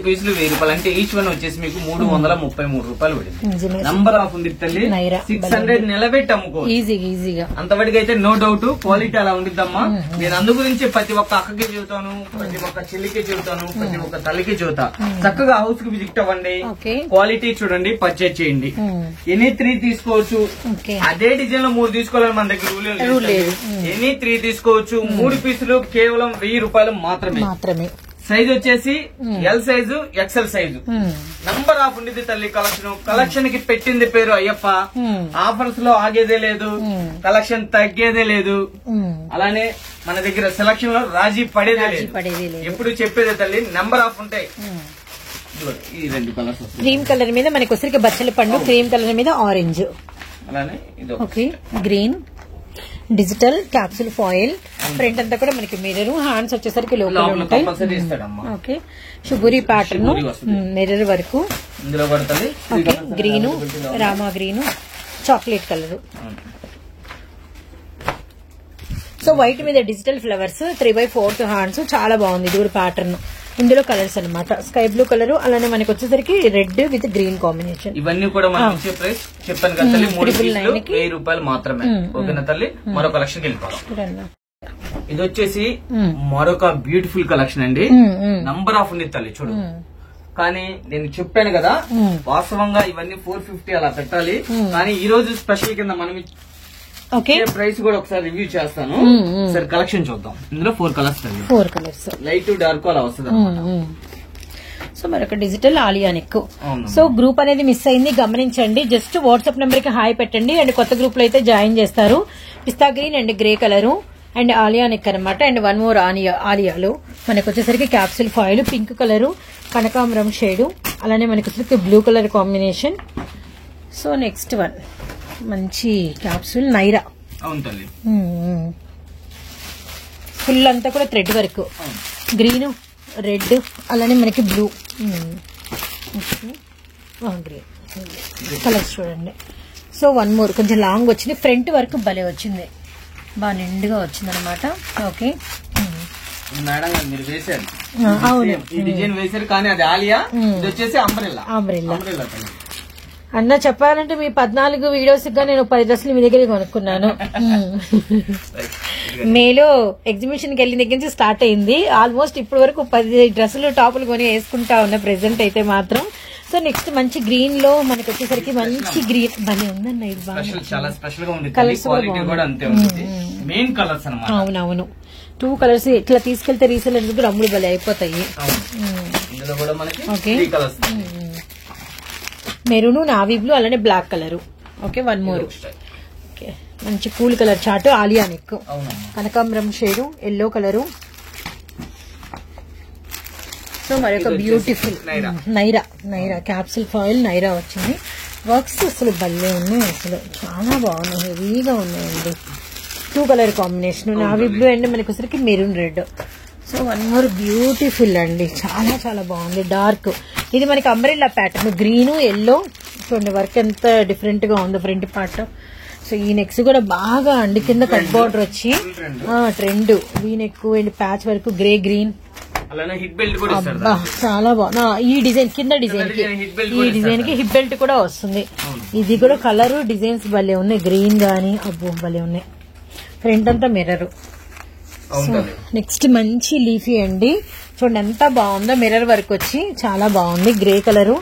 B: పీసులు 1000 రూపాయలు అంటే ఈచ్ వన్ వచ్చేసి మీకు 333 రూపాయలు పడింది. నంబర్ ఆఫ్ ఉంది తల్లి. 600 నిలబెట్టి అమ్ముకో ఈజీగా. అంతవరకు అయితే నో డౌట్ క్వాలిటీ అలా ఉండిద్దమ్మా. నేను అందు గురించి ప్రతి ఒక్క అక్కకి చెబుతాను, ప్రతి ఒక్క చెల్లికి చెబుతాను, ప్రతి ఒక్క తల్లికి చెబుతా. చక్కగా హౌస్ కి విజిట్ అవ్వండి, క్వాలిటీ చూడండి, పర్చేజ్ చేయండి. ఎనీ 3 తీసుకోవచ్చు. అదే డిజైన్ లో 3 తీసుకోవాలని మన దగ్గర రూల్ లేదు. ఎనీ 3 తీసుకోవచ్చు. 3 పీసులు కేవలం 1000 రూపాయలు మాత్రమే. సైజ్ వచ్చేసి L size, XL size. Number of ఉండేది తల్లి. కలెక్షన్ కి పెట్టింది పేరు అయ్యప్ప. ఆఫర్స్ లో ఆగేదే లేదు, కలెక్షన్ తగ్గేదే లేదు. అలానే మన దగ్గర సెలక్షన్ లో రాజీ పడేదే లేదు. ఎప్పుడు చెప్పేదే తల్లి, నంబర్ ఆఫ్ ఉంటాయి. ఈ 2 కలర్స్
A: క్రీమ్ కలర్ మీద మనకి వచ్చరికి బచ్చల పండు, క్రీమ్ కలర్ మీద ఆరెంజ్,
B: అలానే ఇది
A: okay green, digital capsule foil. Front అంతా కూడా మనకి మిర్రర్, హ్యాండ్స్ వచ్చేసరికి లోపల ఉంటాయి. ఓకే షుగూరి ప్యాటర్న్, మిర్రర్ వరకు. Green, Rama green, chocolate colour. So white మీద డిజిటల్ ఫ్లవర్స్, 3/4 హ్యాండ్స్. చాలా బాగుంది ఇది కూడా ప్యాటర్న్. ఇందులో కలర్స్ అన్నమాట, స్కై బ్లూ కలర్, అలానే మనకి వచ్చేసరికి రెడ్ విత్ గ్రీన్ కాంబినేషన్.
B: ఇవన్నీ కూడా మనం ఇచ్చే ప్రైస్ చెప్పాను కదా తల్లి, 1000 రూపాయలు మాత్రమే. ఓకేనా తల్లి, మరో కలెక్షన్ వెళ్ళిపోవాలి. ఇది వచ్చేసి మరొక బ్యూటిఫుల్ కలెక్షన్ అండి. నంబర్ ఆఫ్ ఉంది తల్లి చూడు. కానీ నేను చెప్పాను కదా, వాస్తవంగా ఇవన్నీ 450 అలా పెట్టాలి. కానీ ఈ రోజు స్పెషల్ కింద మనం ప్రైస్ కూడా ఒకసారి రివ్యూ చేస్తాను. సరే కలెక్షన్ చూద్దాం. ఇందులో 4 కలర్స్, లైట్ డార్క్ అలా వస్తుంది.
A: సో మరొక digital Alia neck. So group అనేది మిస్ అయింది, గమనించండి. జస్ట్ వాట్సాప్ నెంబర్ కి హాయ్ పెట్టండి అండ్ కొత్త గ్రూప్ లో అయితే జాయిన్ చేస్తారు. Pista green and grey colour and Alia neck అనమాట. అండ్ 1 మోర్ ఆలియాలో మనకు వచ్చేసరికి క్యాప్సూల్ ఫాయిల్, పింక్ కలరు, కనకాంబరం షేడు, అలానే మనకి వచ్చేసరికి blue colour combination. So next one మంచి క్యాప్సూల్ నైరా. ఫుల్ అంతా కూడా థ్రెడ్ వర్క్, గ్రీన్, రెడ్, అలానే మనకి బ్లూ, గ్రీన్ కలర్స్ చూడండి. సో 1 మోర్ కొంచెం లాంగ్ వచ్చింది, ఫ్రంట్ వర్క్ భలే వచ్చింది, బాగా నిండుగా వచ్చింది అనమాట. ఓకే
B: మేడం మీరు వేసారు, ఈ డిజైన్ వేసారు, కానీ అది ఆలియా, ఇది వచ్చేసి అంబ్రెల్లా.
A: అన్న చెప్పాలంటే మీ 14 వీడియోస్ గా నేను 10 డ్రెస్సులు మీ దగ్గర కొనుక్కున్నాను. మేలో ఎగ్జిబిషన్ కి వెళ్ళిన దగ్గర నుంచి స్టార్ట్ అయింది. ఆల్మోస్ట్ ఇప్పటి వరకు 10 డ్రెస్సులు టాపులు కొని వేసుకుంటా ఉన్నా ప్రెసెంట్ అయితే మాత్రం. సో నెక్స్ట్ మంచి గ్రీన్ లో మనకి వచ్చేసరికి మంచి గ్రీన్ భలే ఉందన్న. ఇది కలర్స్ అవునవును, 2 కలర్స్ ఇట్లా తీసుకెళ్తే రీసెలర్స్ కూడా అమ్ముడు భలే అయిపోతాయి. ఓకే మెరూన్, నావీ బ్లూ, అలానే black colour. Okay 1 more. Okay మంచి cool colour chart, Alia neck, కనకాంబరం షేడు, ఎల్లో కలరు. సో మరొక beautiful Naira capsule foil Naira వచ్చింది. వర్క్స్ అసలు భలే ఉన్నాయి, అసలు చాలా బాగున్నాయి, హెవీగా ఉన్నాయండి. 2 colour combination, navy blue and మనకి వచ్చరికి maroon red. So 1 more beautiful అండి, చాలా చాలా బాగుంది. డార్క్ ఇది మనకి అంబ్రెల్లా ప్యాటర్న్, గ్రీన్, ఎల్లో. చూడండి వర్క్ ఎంత డిఫరెంట్ గా ఉంది ఫ్రంట్ పార్ట్. సో ఈ నెక్స్ కూడా బాగా అండి, కింద కట్ బార్డర్ వచ్చి trend, V neck and patch work, grey green. చాలా బాగుంది. ఈ డిజైన్ కింద డిజైన్ కి, ఈ డిజైన్ కి హిప్ బెల్ట్ కూడా వస్తుంది. ఇది కూడా కలర్ డిజైన్స్ భలే ఉన్నాయి, గ్రీన్ గానీ అబ్బో భలే ఉన్నాయి. ఫ్రంట్ అంతా మిర్రర్. నెక్స్ట్ మంచి లీఫీ అండి, చూడండి ఎంత బాగుందో, మిర్రర్ వర్క్ వచ్చి చాలా బాగుంది. గ్రే కలరు,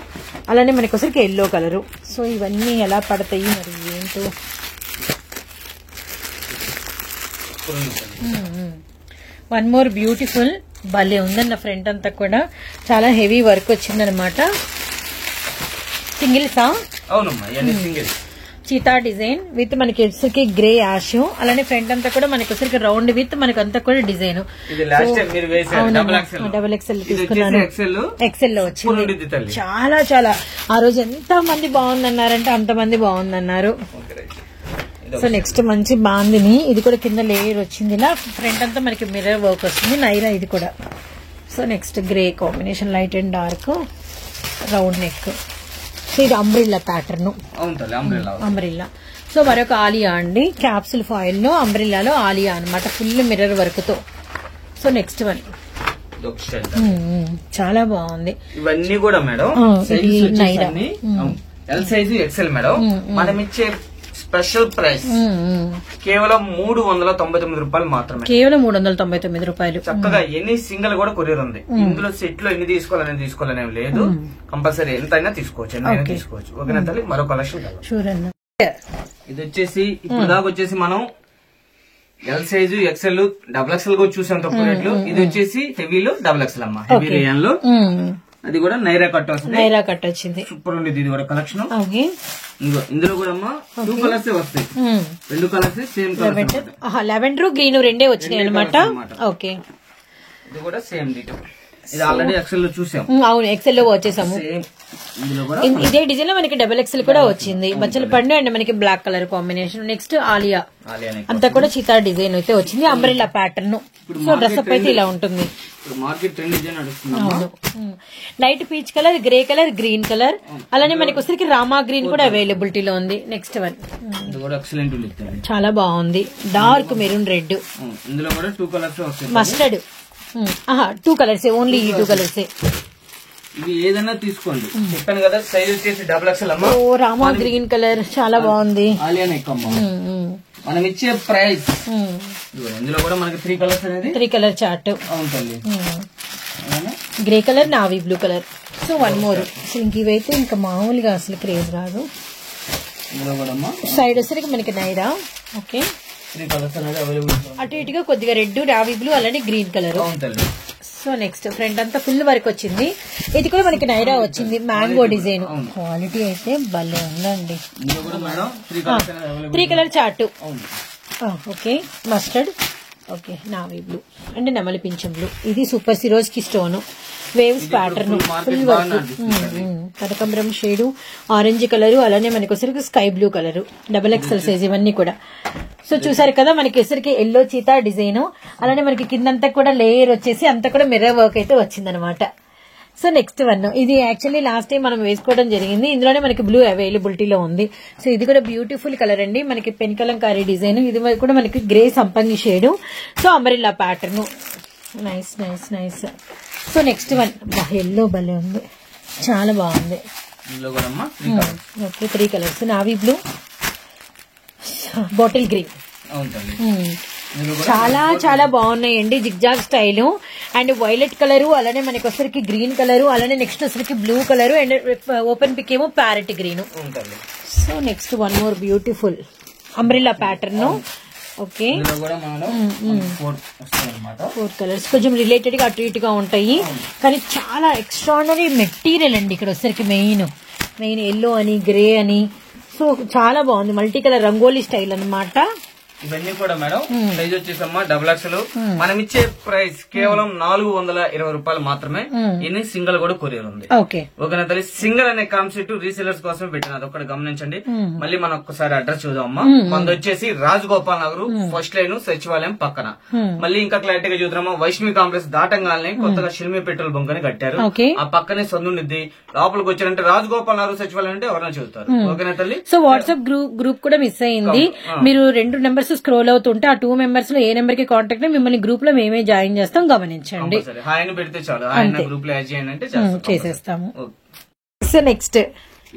A: అలానే మనకి వచ్చరికి ఎల్లో కలరు. సో ఇవన్నీ ఎలా పడతాయి మరి ఏంటో. 1 మోర్ బ్యూటిఫుల్ భలే ఉందన్న. ఫ్రంట్ అంతా కూడా చాలా హెవీ వర్క్ వచ్చిందనమాట. సింగిల్సా? చీతా డిజైన్ విత్ మనకి వచ్చరికి గ్రే యాష్, అలానే ఫ్రంట్ అంతా కూడా మనకి వచ్చరికి రౌండ్ విత్ మనకి అంతా కూడా డిజైన్. డబుల్ ఎక్స్ఎల్ తీసుకున్నాను, ఎక్స్ఎల్ లో వచ్చింది. చాలా చాలా ఆ రోజు ఎంత మంది బాగుందన్నారంటే అంత మంది బాగుందన్నారు. సో నెక్స్ట్ మంచి బాందిని, ఇది కూడా కింద లేయర్ వచ్చింది, ఇలా ఫ్రంట్ అంతా మనకి మిర్రర్ వర్క్ వస్తుంది, నైరా ఇది కూడా. So next grey combination, light and dark, round neck. So ఇది అంబ్రిల్లా ప్యాటర్న్, అంబ్రిల్లా. సో మరొక ఆలియా అండి, క్యాప్సుల్ ఫాయిల్ లో అంబ్రిల్లాలో ఆలియా అనమాట, ఫుల్ మిర్రర్ వర్క్ తో. సో నెక్స్ట్ వన్ చాలా బాగుంది.
B: ఇవన్నీ కూడా madam
A: Naira
B: L size XL madam. మనం ఇచ్చే స్పెషల్ ప్రైస్ కేవలం 399 రూపాయలు మాత్రమే,
A: కేవలం 399 రూపాయలు.
B: చక్కగా ఎన్ని సింగిల్ కూడా కొరియర్ ఉంది. ఇందులో సెట్ లో ఎన్ని తీసుకోవాలని లేదు, కంపల్సరీ ఎంత అయినా తీసుకోవచ్చు, ఎన్నైనా తీసుకోవచ్చు. ఓకేనా తల్లి? మరో కలెక్షన్ ఇది వచ్చేసి ఇప్పుడు దాకా వచ్చేసి మనం L size XL double XL కూడా చూసాం తక్కువ రేట్లు. ఇది వచ్చేసి హెవీలో డబుల్ ఎక్సెల్ అమ్మా, హెవీ రేయన్ లో. అది కూడా నైరా కట్ వస్తుంది,
A: నైరా కట్ వచ్చింది,
B: సూపర్ ఉండేది ఇది కూడా కలెక్షన్. ఇందులో కూడా అమ్మా 2 కలర్స్ వస్తాయి, 2 colours same colour,
A: lavender green రెండే వచ్చినాయి అనమాట. ఓకే,
B: ఇది కూడా సేమ్ డీటెయిల్. ఇది ఆల్రెడీ ఎక్సెల్ లో చూసాం.
A: అవును, ఎక్సెల్ లో వచ్చేసాము. ఇదే డిజైన్ లో మనకి డబుల్ ఎక్సెల్ కూడా వచ్చింది, బచ్చల పండు అండ్ మనకి black colour combination. Next Aliya అంతా కూడా చితా డిజైన్ అయితే వచ్చింది, umbrella pattern. So dress up అయితే ఇలా ఉంటుంది. Light peach colour, grey colour, green colour, అలానే మనకి వచ్చరికి రామా గ్రీన్ కూడా అవైలబిలిటీలో ఉంది. నెక్స్ట్ వన్ చాలా బాగుంది, dark maroon red, mustard, 2 colours, only ఈ 2 కలర్స్.
B: ఇవి ఏదైనా తీసుకోండి, చెప్పాను కదా. సైజ్ వచ్చేసి డబుల్ ఎక్సెల్ అమ్మా.
A: ఓ రామా గ్రీన్ కలర్ చాలా బాగుంది,
B: ఆలియా నెక్ అమ్మా. మనం ఇచ్చే ప్రైస్ ఇందులో కూడా మనకి 3 కలర్స్ అనేది
A: 3 కలర్ చార్ట్
B: ఉంటుంది,
A: grey colour, navy blue colour. So 1 more. ఇంక ఇవైతే ఇంకా మామూలుగా అసలు క్రేజ్ రాదు. సైడ్ వచ్చరికి మనకి నైరా. ఓకే,
B: 3 కలర్స్ అనేది అవైలబుల్.
A: అటు ఇటుగా కొద్దిగా రెడ్, నావీ బ్లూ, అలానే green colour. So next front అంతా ఫుల్ వర్క్ వచ్చింది, ఇది కూడా మనకి నైరా వచ్చింది, మ్యాంగో డిజైన్. క్వాలిటీ అయితే భలే ఉందండి. 3 colour chart. Okay, mustard, okay, navy blue and నెమలి పింఛం బ్లూ. ఇది super Swarovski stone, waves pattern, full work, కనకంబరం షేడు, ఆరెంజ్ కలర్, అలానే మనకి వచ్చరికి sky blue colour, double XL size ఇవన్నీ కూడా. సో చూసారు కదా, మనకి వచ్చరికి ఎల్లో చీతా డిజైన్, అలానే మనకి కిందంతా కూడా లేయర్ వచ్చేసి అంతా కూడా మిర్రర్ వర్క్ అయితే వచ్చిందనమాట. సో నెక్స్ట్ వన్, ఇది యాక్చువల్లీ లాస్ట్ టైం మనం వేసుకోవడం జరిగింది, ఇందులోనే మనకి బ్లూ అవైలబిలిటీలో ఉంది. సో ఇది కూడా బ్యూటిఫుల్ కలర్ అండి, మనకి పెన్కలంకారీ డిజైన్, ఇది కూడా మనకి గ్రే సంపంగి shade. So umbrella pattern, nice nice nice. So next one, yellow భలే ఉంది, చాలా బాగుంది. Okay, 3 colours, navy blue, bottle green, చాలా చాలా బాగున్నాయండి. Zigzag style and violet colour, అలానే మనకి వచ్చరికి గ్రీన్ కలర్, అలానే నెక్స్ట్ వచ్చరికి blue colour and open pick ఏమో parrot green. So next 1 more beautiful umbrella pattern. Okay, 4 colours, కొంచెం రిలేటెడ్ గా అటు ఇటుగా ఉంటాయి, కానీ చాలా ఎక్స్ట్రాడనరీ మెటీరియల్ అండి. ఇక్కడ వచ్చరికి మెయిన్ ఎల్లో అని, గ్రే అని. సో చాలా బాగుంది, మల్టీ కలర్ రంగోలీ స్టైల్ అన్నమాట.
B: ఇవన్నీ కూడా మేడం సైజ్ వచ్చేసమ్మా డబుల్ ఎక్సెల్. మనం ఇచ్చే ప్రైస్ కేవలం 420 రూపాయలు మాత్రమే. ఇది సింగిల్ కూడా కొరియర్ ఉంది. ఓకేనా తల్లి? సింగిల్ అనే కాన్సెప్ట్ రీసేలర్స్ కోసం పెట్టిన, అదొకటి గమనించండి. మళ్ళీ మనం ఒక్కసారి అడ్రస్ చూద్దామమ్మా. మనది వచ్చేసి రాజగోపాల్ నగర్, ఫస్ట్ లైన్, సచివాలయం పక్కన. మళ్ళీ ఇంకా క్లారిటీగా చూద్దామా, వైష్ణవి కాంప్లెక్స్ దాటంగానే కొత్తగా షిల్మి పెట్రోల్ బంక్ అని కట్టారు, ఆ పక్కనే సందుండిద్ది. లోపలికి వచ్చారంటే రాజగోపాల్ నగర్, సచివాలయం అంటే ఎవరైనా చెబుతారు. ఓకేనా తల్లి?
A: సో వాట్సాప్ గ్రూప్ కూడా మిస్ అయింది, మీరు 2 నెంబర్స్ స్క్రోల్ అవుతుంటే ఆ 2 మెంబర్స్ లో ఏ నెంబర్ కి కాంటాక్ట్ మిమ్మల్ని గ్రూప్ లో మేమే జాయిన్ చేస్తాం, గమనించండి.
B: పెడితే చాలు, ఆయన గ్రూప్ లో యాడ్ చేయండి,
A: చేసేస్తాము. సో నెక్స్ట్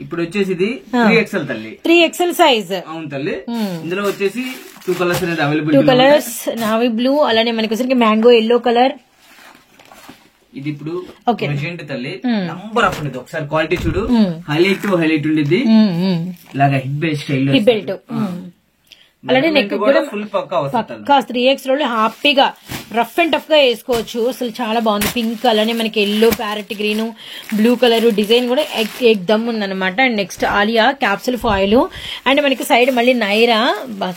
B: ఇప్పుడు వచ్చేసి ఇది 3XL తల్లి,
A: 3XL సైజ్. అవును
B: తల్లి. ఇందులో వచ్చేసి 2 కలర్స్ అనేది అవైలబుల్,
A: 2 కలర్స్, నావీ బ్లూ, అలానే మనకి వచ్చరికి మ్యాంగో ఎల్లో కలర్.
B: ఇది ఇప్పుడు ప్రజెంట్ తల్లి నంబర్ ఆఫ్ ఉండేది, ఒకసారి క్వాలిటీ చూడు, హైలైట్ ఉండేది ఇలాగా hip belt style,
A: hip belt, అలానే నెక్ కూడా ఫుల్ పక్కా 3X రోల్ హ్యాపీగా రఫ్ అండ్ టఫ్ గా వేసుకోవచ్చు. అసలు చాలా బాగుంది, పింక్, అలానే మనకి yellow, parrot green, blue colour design కూడా ఎగ్ దమ్ ఉందన్నమాట. And next Alia capsule foil, and మనకి సైడ్ మళ్ళీ నైరా,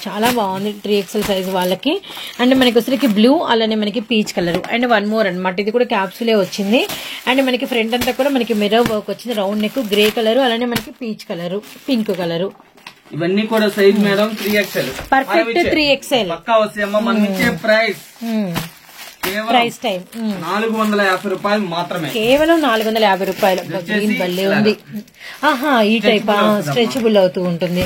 A: చాలా బాగుంది 3XL సైజ్ వాళ్ళకి. అండ్ మనకి వచ్చరికి బ్లూ, అలానే మనకి పీచ్ కలర్ అండ్ 1 మోర్ అనమాట. ఇది కూడా క్యాప్సులే వచ్చింది. అండ్ మనకి ఫ్రంట్ అంతా కూడా మనకి మిర్రర్ వర్క్ వచ్చింది, రౌండ్ నెక్, గ్రే కలర్, అలానే మనకి పీచ్ కలర్, పింక్ కలర్.
B: ఇవన్నీ కూడా size madam 3XL
A: perfect 3XL
B: పక్కా వస్తాయమ్మా. మనం ఇచ్చే ప్రైస్
A: ప్రైస్ టైం
B: 450 రూపాయలు మాత్రమే,
A: కేవలం 450 రూపాయలు. గ్రీన్ భలే ఉంది. ఆహా, ఈ టైప్ స్ట్రెచబుల్ అవుతూ ఉంటుంది.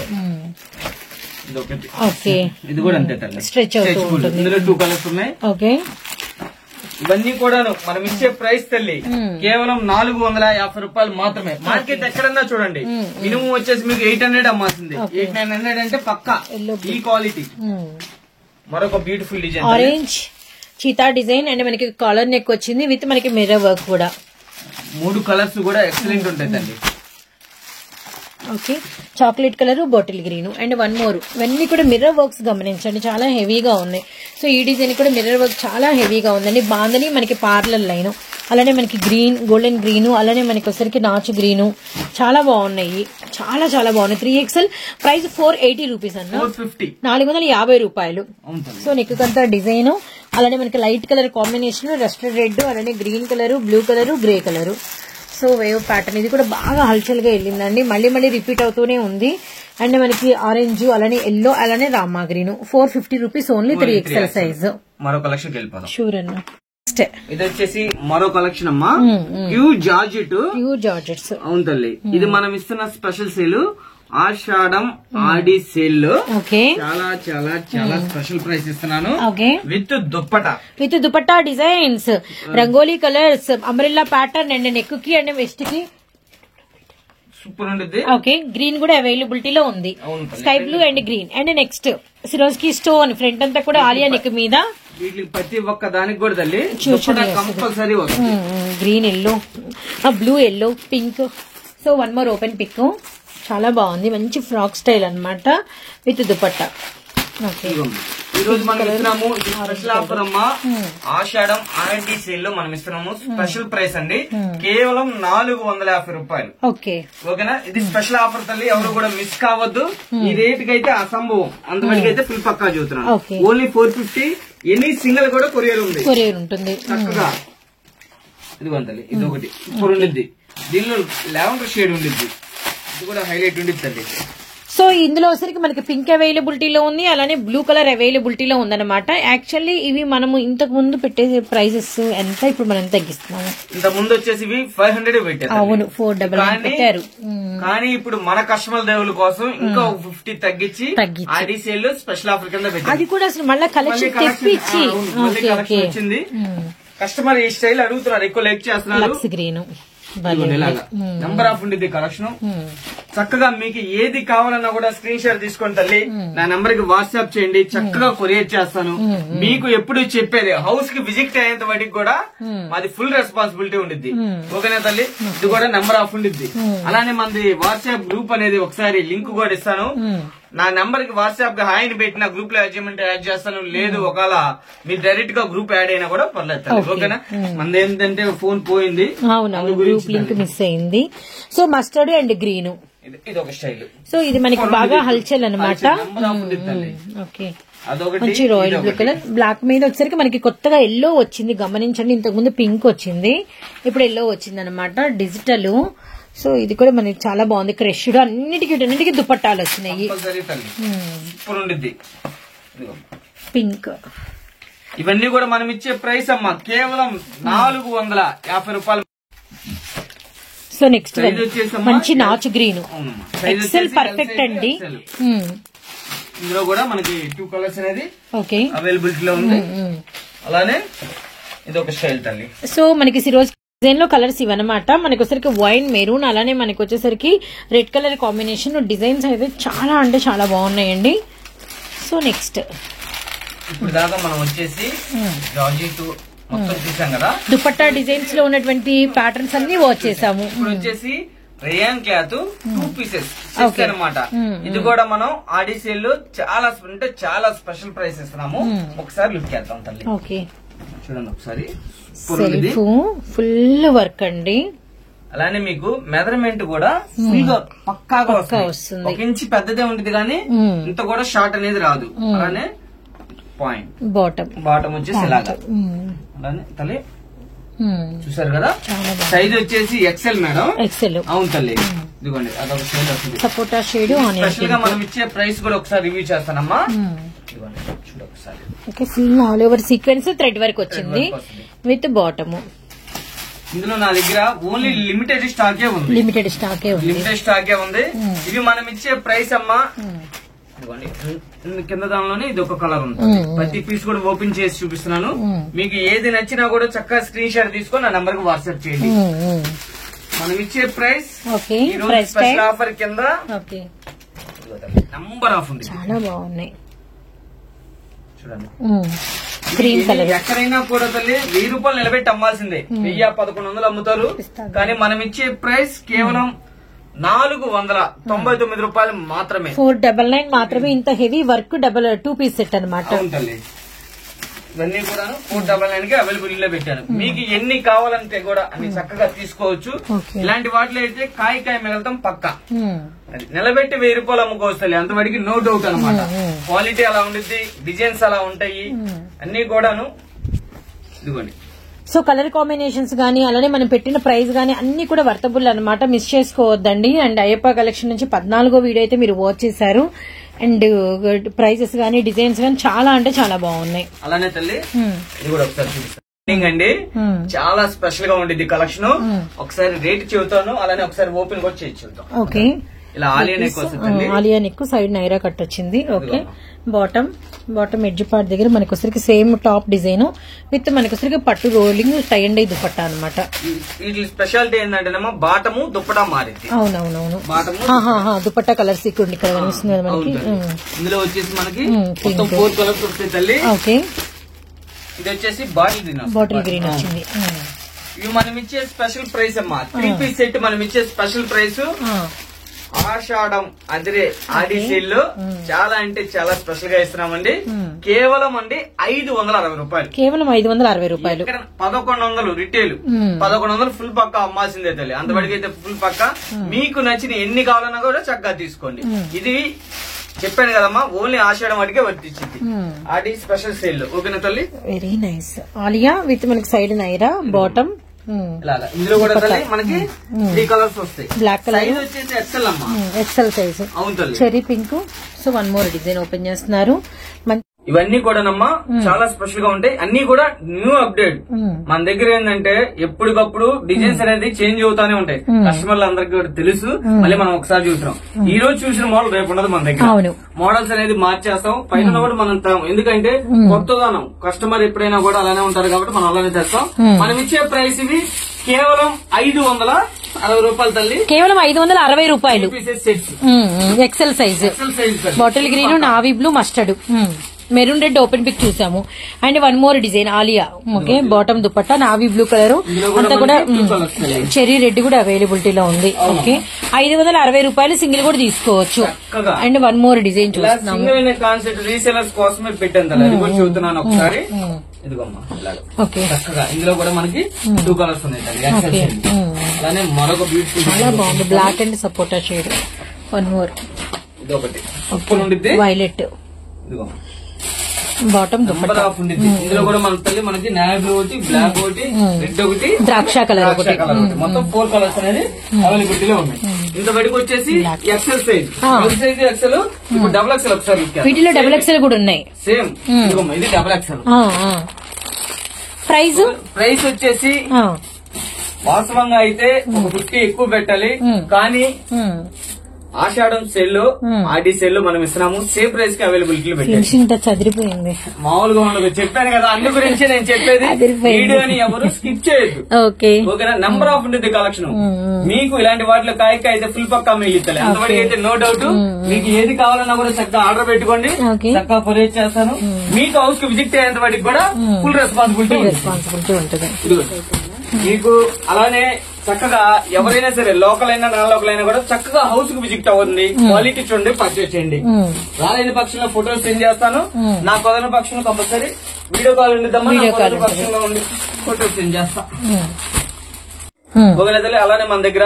A: ఓకే,
B: ఇది కూడా అంతే తల్లి,
A: స్ట్రెచ్ అవుతూ ఉంటుంది.
B: ఇందులో 2 కలర్స్ ఉన్నాయి.
A: ఓకే,
B: ఇవన్నీ కూడా మనం ఇచ్చే ప్రైస్ తల్లి కేవలం 450 రూపాయలు మాత్రమే. మార్కెట్ ఎక్కడన్నా చూడండి, మినిమం వచ్చేసి మీకు 800 అమ్మాల్సింది. 800 అంటే పక్కా ఈ క్వాలిటీ. మరొక beautiful design
A: orange cheetah design and మనకి కాలర్ నెక్ వచ్చింది విత్ మనకి మిర్రర్ వర్క్ కూడా.
B: 3 కలర్స్ కూడా ఎక్సలెంట్ ఉంటాయి.
A: Okay, chocolate colour, bottle green and 1 more. ఇవన్నీ కూడా మిర్రర్ వర్క్స్ గమనించండి, చాలా హెవీగా ఉన్నాయి. సో ఈ డిజైన్ కూడా మిర్రర్ వర్క్ చాలా హెవీగా ఉందండి. బాందని మనకి పార్లర్ లైన్, అలానే మనకి గ్రీన్, గోల్డెన్ గ్రీన్, అలానే మనకి వచ్చరికి నాచు గ్రీన్, చాలా బాగున్నాయి. చాలా చాలా బాగున్నాయి. 3XL ప్రైస్ 480 రూపీస్ అన్న, 450 రూపాయలు. సో నెక్ కంతా డిజైన్, అలానే మనకి light colour combination, rusted red, అలానే green colour, blue colour, grey colour. So wave pattern ఇది కూడా బాగా హల్చల్ గా వెళ్ళిందండి, మళ్ళీ మళ్ళీ రిపీట్ అవుతూనే ఉంది. అండ్ మనకి ఆరెంజ్, అలానే ఎల్లో, అలానే Rama green. 450 rupees only 3XL size.
B: మరో కలెక్షన్ వెళ్ళిపోదాం.
A: షూర్ అన్న.
B: ఇది వచ్చేసి మరో కలెక్షన్ అమ్మా, ప్యూర్ జార్జెట్స్. అవును తల్లి, ఇది మనం ఇస్తున్న special sale Ashadham Aadi sale లో చాలా చాలా చాలా స్పెషల్ ప్రైస్ ఇస్తున్నాను. With dupatta
A: designs, rangoli colours, umbrella pattern and neck కి అండ్ వెస్ట్ కి
B: సూపర్ ఉంటుంది.
A: ఓకే, గ్రీన్ కూడా అవైలబిలిటీలో ఉంది, sky blue and green. And next సిరోజ్కి స్టోన్ ఫ్రంట్ అంతా కూడా ఆలియా నెక్ మీద.
B: వీటికి ప్రతి ఒక్క దానికి కూడా తల్లి కంపల్సరీ వస్తుంది.
A: Green, yellow, blue, yellow, pink. So 1 more open pick, చాలా బాగుంది. మంచి ఫ్రాక్ స్టైల్ అన్నమాట విత్ దుపట్టా.
B: ఈ రోజు మనం ఇస్తున్నాము స్పెషల్ ఆఫర్ అమ్మా, ఆషాఢం ఆర్ఎండి సేల్ లో మనం ఇస్తున్నాము స్పెషల్ ప్రైస్ అండి, కేవలం 450 రూపాయలు. ఓకేనా, ఇది స్పెషల్ ఆఫర్ తల్లి, ఎవరు కూడా మిస్ కావద్దు. ఈ రేట్ కి అయితే అసంభవం, అంతవరకు అయితే ఫుల్ పక్కా చూస్తున్నాను. ఓన్లీ 450. ఎనీ సింగిల్ కూడా కొరియర్ ఉంటుంది చక్కగా. ఇది తల్లి, ఇది ఒకటి సూపర్ ఉండిద్ది. దీనిలో లావెండర్ షేడ్ ఉండిద్ది, ఇది కూడా హైలైట్ ఉండిద్ది.
A: సో ఇందులో వచ్చరికి మనకి పింక్ అవైలబిలిటీలో ఉంది, అలానే బ్లూ కలర్ అవైలబిలిటీలో ఉందన్నమాట. యాక్చువల్లీ ఇవి మనము ఇంతకు ముందు పెట్టే ప్రైజెస్ ఎంత, ఇప్పుడు మనం తగ్గిస్తున్నాము.
B: ఇంత ముందు వచ్చేసి 500 పెట్టారు.
A: అవును, 499 పెట్టారు.
B: కానీ ఇప్పుడు మన కస్టమర్ దేవుల కోసం ఇంకా 50 తగ్గించి ఆడి సేల్ స్పెషల్ ఆఫర్ కింద పెట్టారు.
A: అది కూడా అసలు మళ్ళీ కలెక్షన్ తెప్పించి
B: వచ్చింది. కస్టమర్ ఈ స్టైల్ అడుగుతున్నారు, ఎక్కువ లైక్ చేస్తున్నారు.
A: గ్రీన్
B: నంబర్ ఆఫ్ ఉండేది కలెక్షన్. చక్కగా మీకు ఏది కావాలన్నా కూడా స్క్రీన్ షాట్ తీసుకొని తల్లి నా నంబర్ కి వాట్సాప్ చేయండి, చక్కగా కొరియర్ చేస్తాను. మీకు ఎప్పుడు చెప్పేది హౌస్ కి విజిట్ అయ్యేంత వాటికి కూడా మాది ఫుల్ రెస్పాన్సిబిలిటీ ఉండిద్ది. ఓకేనా తల్లి, ఇది కూడా నెంబర్ ఆఫ్ ఉండిద్ది. అలానే మనది వాట్సాప్ గ్రూప్ అనేది ఒకసారి లింక్ కూడా ఇస్తాను. నా నంబర్ కి వాట్సాప్ గా హాయ్ పెట్టి నా గ్రూప్ లో యాడ్ చేస్తాను. లేదు ఒకవేళ మీరు డైరెక్ట్ గా గ్రూప్ యాడ్ అయినా కూడా పర్లేదు. ఓకేనా, మనది ఏంటంటే ఫోన్ పోయింది,
A: గ్రూప్ లింక్ మిస్ అయింది. సో మస్టర్డ్ అండ్ గ్రీన్,
B: ఇది ఒక స్టైల్.
A: సో ఇది మనకి బాగా హల్చల్ అనమాట. ఓకే, మంచి రాయల్ బ్లూ కలర్, బ్లాక్ మీద వచ్చేసరికి మనకి కొత్తగా ఎల్లో వచ్చింది గమనించండి. ఇంతకు ముందు పింక్ వచ్చింది, ఇప్పుడు ఎల్లో వచ్చింది అనమాట, డిజిటల్. సో ఇది కూడా మనకి చాలా బాగుంది. క్రష్డ్ అన్నిటికీ దుపట్టాలు వచ్చినాయి. పింక్,
B: ఇవన్నీ కూడా మనం ఇచ్చే ప్రైస్ అమ్మా కేవలం 450 రూపాయలు.
A: సో నెక్స్ట్ మంచి నాచు గ్రీన్, ఎక్సెల్ పర్ఫెక్ట్ అండి.
B: ఇందులో కూడా మనకి 2 కలర్స్ అనేది అవైలబిలిటీలో ఉంది. అలానే ఇది ఒక స్టైల్ తల్లి.
A: సో మనకి సిరోజ్ డిజైన్ లో కలర్స్ ఇవన్నమాట. మనకి వచ్చేసరికి వైన్ మెరూన్, అలానే మనకి వచ్చేసరికి రెడ్ కలర్ కాంబినేషన్. డిజైన్స్ అయితే చాలా అంటే చాలా బాగున్నాయండి. సో నెక్స్ట్
B: ఇప్పుడు దాకా మనం వచ్చేసి జార్జెట్ మొత్తం చూసాం కదా,
A: దుపట్టా డిజైన్స్ లో ఉన్నటువంటి ప్యాటర్న్స్ అన్ని వాచ్ చేసాము.
B: ఇప్పుడు వచ్చేసి రేయాన్ క్లాత్ 2 పీసెస్ అనమాట. ఇది కూడా మనం ఆడి సేల్ లో చాలా అంటే చాలా స్పెషల్ ప్రైస్ ఇస్తున్నాము. ఒకసారి లుక్ చేద్దాం తల్లి.
A: ఓకే,
B: చూడండి ఒకసారి,
A: ఫుల్ వర్క్ అండి.
B: అలానే మీకు మెజర్మెంట్ కూడా ఫుల్ గా పక్కాగా వస్తుంది. 1 ఇంచ్ పెద్దదే ఉంటుంది కానీ ఇంత కూడా షార్ట్ అనేది రాదు. అలానే పాయింట్ బాటమ్ వచ్చేసి ఇలాగా. అలానే తల్లి చూసారు కదా, సైజ్ వచ్చేసి ఎక్సెల్ మేడం.
A: ఎక్సెల్.
B: అవును తల్లి, ఇదిగోండి అదొక షేడ్ వస్తుంది.
A: సపోటా షేడ్.
B: స్పెషల్ గా మనం ఇచ్చే ప్రైస్ కూడా ఒకసారి రివ్యూ చేస్తానమ్మా. ఇదిగోండి చూడు ఒకసారి.
A: Okay, full all over sequence thread work వచ్చింది విత్ బాటమ్.
B: ఇందులో నా దగ్గర ఓన్లీ లిమిటెడ్ స్టాకే ఉంది.
A: లిమిటెడ్ స్టాకే ఉంది.
B: ఇవి మనం ఇచ్చే ప్రైస్ అమ్మా, కింద దానిలోనే ఇది ఒక కలర్ ఉంటుంది. ప్రతి పీస్ కూడా ఓపెన్ చేసి చూపిస్తున్నాను. మీకు ఏది నచ్చినా కూడా చక్కగా స్క్రీన్ షాట్ తీసుకొని నా నంబర్ కు వాట్సాప్ చేయండి. మనం ఇచ్చే ప్రైస్ ఈ రోజు స్పెషల్ ఆఫర్ కింద నంబర్ ఆఫ్ ఉంది.
A: చాలా బాగున్నాయి
B: చూడండి.
A: Cream colour.
B: ఎక్కడైనా కూడా తల్లి 1000 రూపాయలు నిలబెట్టి అమ్మాల్సిందే. 1000-1100 అమ్ముతారు. కానీ మనం ఇచ్చే ప్రైస్ కేవలం 499 రూపాయలు మాత్రమే.
A: 499 మాత్రమే. ఇంత హెవీ వర్క్ 2 పీస్ సెట్ అనమాట.
B: ఇవన్నీ కూడా 499 కి అవైలబుల్ లో పెట్టాను. మీకు ఎన్ని కావాలంటే కూడా అన్ని చక్కగా తీసుకోవచ్చు. ఇలాంటి వాటిలో అయితే కాయ మిగలటం పక్క. నిలబెట్టి 1000 రూపాయలు అమ్ముకోవచ్చు. అంతవరకు నో డౌట్ అనమాట. క్వాలిటీ అలా ఉంటుంది, డిజైన్స్ అలా ఉంటాయి అన్ని కూడాను. ఇదిగోండి.
A: సో కలర్ కాంబినేషన్స్ గానీ అలానే మనం పెట్టిన ప్రైస్ గానీ అన్ని కూడా వర్తబుల్ అనమాట. మిస్ చేసుకోవద్దండి. అండ్ అయ్యప్ప కలెక్షన్ నుంచి 14వ వీడియో అయితే మీరు వాచ్ చేశారు. అండ్ ప్రైజెస్ గానీ డిజైన్స్ గానీ చాలా అంటే చాలా బాగున్నాయి.
B: అలానే తల్లి ఇది కూడా ఒకసారి చూపిస్తాను అండి. చాలా స్పెషల్ గా ఉండేది కలెక్షన్. ఒకసారి రేట్ చెబుతాను, అలానే ఒకసారి ఓపెన్ కూడా చేసి చూద్దాం.
A: ఓకే,
B: ఇలా ఆలియా నెక్ వస్తుంది.
A: Alia neck, side Naira cut వచ్చింది. ఓకే, బాటమ్ ఎడ్జ్ పార్ట్ దగ్గర మనకి వచ్చరికి సేమ్ టాప్ డిజైన్ విత్ మనకి వచ్చరికి పట్టు రోలింగ్ టై అండ్ దుపట్టా అనమాట.
B: వీటి స్పెషాలిటీ ఏంటంటే బాటము దుపట్టా మారింది.
A: అవునవునవును, దుపట్టా కలర్స్ ఇక్కడ ఇక్కడ కనిపిస్తుంది కదా మనకి.
B: ఇందులో వచ్చేసి మనకి 4 కలర్స్ వస్తాయి తల్లి.
A: ఓకే,
B: ఇది వచ్చేసి బాటిల్ గ్రీన్ వచ్చింది. ఇవి మనం ఇచ్చే స్పెషల్ ప్రైస్ అమ్మా. 3 పీస్ సెట్ మనం ఇచ్చే స్పెషల్ ప్రైస్ ఆషాఢం అదిరే ఆడి సేల్ లో చాలా అంటే చాలా స్పెషల్ గా ఇస్తున్నామండి. కేవలం అండి 560 రూపాయలు.
A: కేవలం 560 రూపాయలు.
B: 1100 రిటైల్, 1100 ఫుల్ పక్క అమ్మాల్సిందే తల్లి. అంతవరకు అయితే ఫుల్ పక్క. మీకు నచ్చిన ఎన్ని కావాలన్నా కూడా చక్కగా తీసుకోండి. ఇది చెప్పాను కదమ్మా, ఓన్లీ ఆషాఢం వాటికే వర్తించింది. ఆడి స్పెషల్ సేల్ లో. ఓకేనా తల్లి?
A: Very nice. ఆలియా విత్ మనకి సైడ్ నైరా బాటమ్.
B: ఇందులో కూడా మనకి 3 కలర్స్ వస్తాయి.
A: బ్లాక్ కలర్
B: వచ్చేసి ఎక్సెల్ అమ్మా.
A: XL size.
B: అవును తల్లి.
A: Cherry pink. So 1 more design open చేస్తున్నారు.
B: ఇవన్నీ కూడానమ్మా చాలా స్పెషల్ గా ఉంటాయి. అన్ని కూడా న్యూ అప్డేట్. మన దగ్గర ఏంటంటే ఎప్పటికప్పుడు డిజైన్స్ అనేది చేంజ్ అవుతానే ఉంటాయి. కస్టమర్లు అందరికీ కూడా తెలుసు. మళ్ళీ మనం ఒకసారి చూస్తున్నాం. ఈ రోజు చూసిన మోడల్ రేపు ఉండదు మన దగ్గర. మోడల్స్ అనేది మార్చేస్తాం. పైన కూడా మనం ఎందుకంటే కొత్తదానం కస్టమర్ ఎప్పుడైనా కూడా అలానే ఉంటారు కాబట్టి మనం అలానే చేస్తాం. మనం ఇచ్చే ప్రైస్ ఇవి కేవలం 560 రూపాయలు తల్లి.
A: కేవలం 560 రూపాయలు. XL size. Bottle green, navy blue, mustard, maroon red open pick చూసాము. And 1 more design Alia. Okay, bottom dupatta navy blue colour అంతా కూడా చెరీ రెడ్ కూడా అవైలబిలిటీలో ఉంది. ఓకే, 560 రూపాయలు సింగిల్ కూడా తీసుకోవచ్చు. అండ్ 1 మోర్ డిజైన్ చూస్తున్నాము.
B: కాన్సెప్ట్ రీసేలర్స్ కోసమే పెట్టాను చూస్తున్నాను ఒకసారి. ఓకే, ఇందులో కూడా మనకి 2 కలర్స్ ఉన్నాయి. అలానే మరొక బ్యూటిఫుల్
A: చాలా బాగుంది black and sapota shade. 1 more
B: ఇది ఒకటి వైలెట్. ఇదిగో
A: బాటమ్ దుపట్టా
B: ఉండేది. ఇందులో కూడా మన తల్లి మనకి నేవీ బ్లూ ఒకటి, బ్లాక్ ఒకటి, రెడ్ ఒకటి,
A: ద్రాక్ష కలర్ ఒకటి,
B: మొత్తం 4 కలర్స్ అనేది అవైలబిలిటీలో ఉన్నాయి. ఇంత బయటకు వచ్చేసి ఎక్సెల్ సైజ్. సైజ్ ఎక్సెల్, ఇప్పుడు డబుల్ ఎక్సెల్. ఒకసారి
A: వీటిలో డబుల్ ఎక్సెల్ కూడా ఉన్నాయి.
B: సేమ్ ఇది డబుల్ ఎక్సెల్. ప్రైస్ వచ్చేసి వాస్తవంగా అయితే ఒక 50 ఎక్కువ పెట్టాలి. కానీ ఆషాఢం సేల్ లో ఆడి సేల్ లో మనం ఇస్తున్నాము. సేమ్ ప్రైస్ కి అవైలబిలిటీ
A: చదిరిపోయింది.
B: మామూలుగా ఉండదు. చెప్పాను కదా, అన్ని గురించి నేను చెప్పేది. వీడియోని ఎవరు స్కిప్ చేయొద్దు. ఓకేనా? నంబర్ ఆఫ్ ఉంటుంది కలెక్షన్. మీకు ఇలాంటి వాటిలో కాయక అయితే ఫుల్ పక్కా మిగిలింది. అంతవరకు అయితే నో డౌట్. మీకు ఏది కావాలన్నా కూడా చక్కగా ఆర్డర్ పెట్టుకోండి. చక్కగా కొరియర్ చేస్తాను. మీకు హౌస్ కి విజిట్ అయ్యేంత వాటికి కూడా ఫుల్ రెస్పాన్సిబిలిటీ ఉంటుంది. మీకు అలానే చక్కగా ఎవరైనా సరే లోకల్ అయినా నాన్ లోకల్ అయినా కూడా చక్కగా హౌస్ కు విజిట్ అవ్వండి. క్వాలిటీ చూడండి, పర్చేస్ చేయండి. రాలేని పక్షంలో ఫోటోలు సెండ్ చేస్తాను. నా కుదరని పక్షంలో కంపల్సరీ వీడియో కాల్ ఉండిద్దామా, పక్షంలో ఉండి ఫోటోలు సెండ్ చేస్తా. ఒకవేళ అలానే మన దగ్గర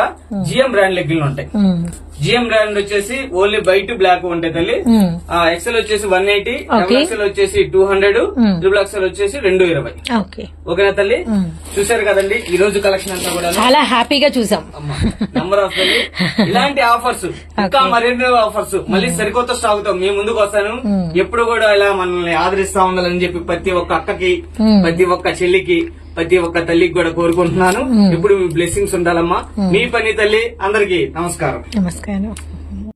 B: జిఎం బ్రాండ్ లెగ్గిన్లు ఉంటాయి. జిఎం బ్రాండ్ వచ్చేసి ఓన్లీ వైట్ బ్లాక్ ఉంటాయి తల్లి. ఎక్సెల్ వచ్చేసి 180, డబుల్ ఎక్సెల్ వచ్చేసి 200, ట్రిపుల్ ఎక్సెల్ వచ్చేసి 220. ఓకేనా తల్లి? చూసారు కదండి ఈ రోజు కలెక్షన్ అంతా కూడా
A: చాలా హ్యాపీగా చూసాం.
B: నంబర్ ఆఫ్ తల్లి ఇలాంటి ఆఫర్స్ ఇంకా మరెన్నో ఆఫర్స్ మళ్ళీ సరికొత్త స్టాక్ తో మీ ముందుకు వస్తాను. ఎప్పుడు కూడా ఇలా మనల్ని ఆదరిస్తా ఉండాలని చెప్పి ప్రతి ఒక్క అక్కకి, ప్రతి ఒక్క చెల్లికి, ప్రతి ఒక్క తల్లికి కూడా కోరుకుంటున్నాను. ఇప్పుడు మీ బ్లెస్సింగ్స్ ఉండాలమ్మా. మీ పని తల్లి. అందరికీ నమస్కారం.
A: నమస్కారం.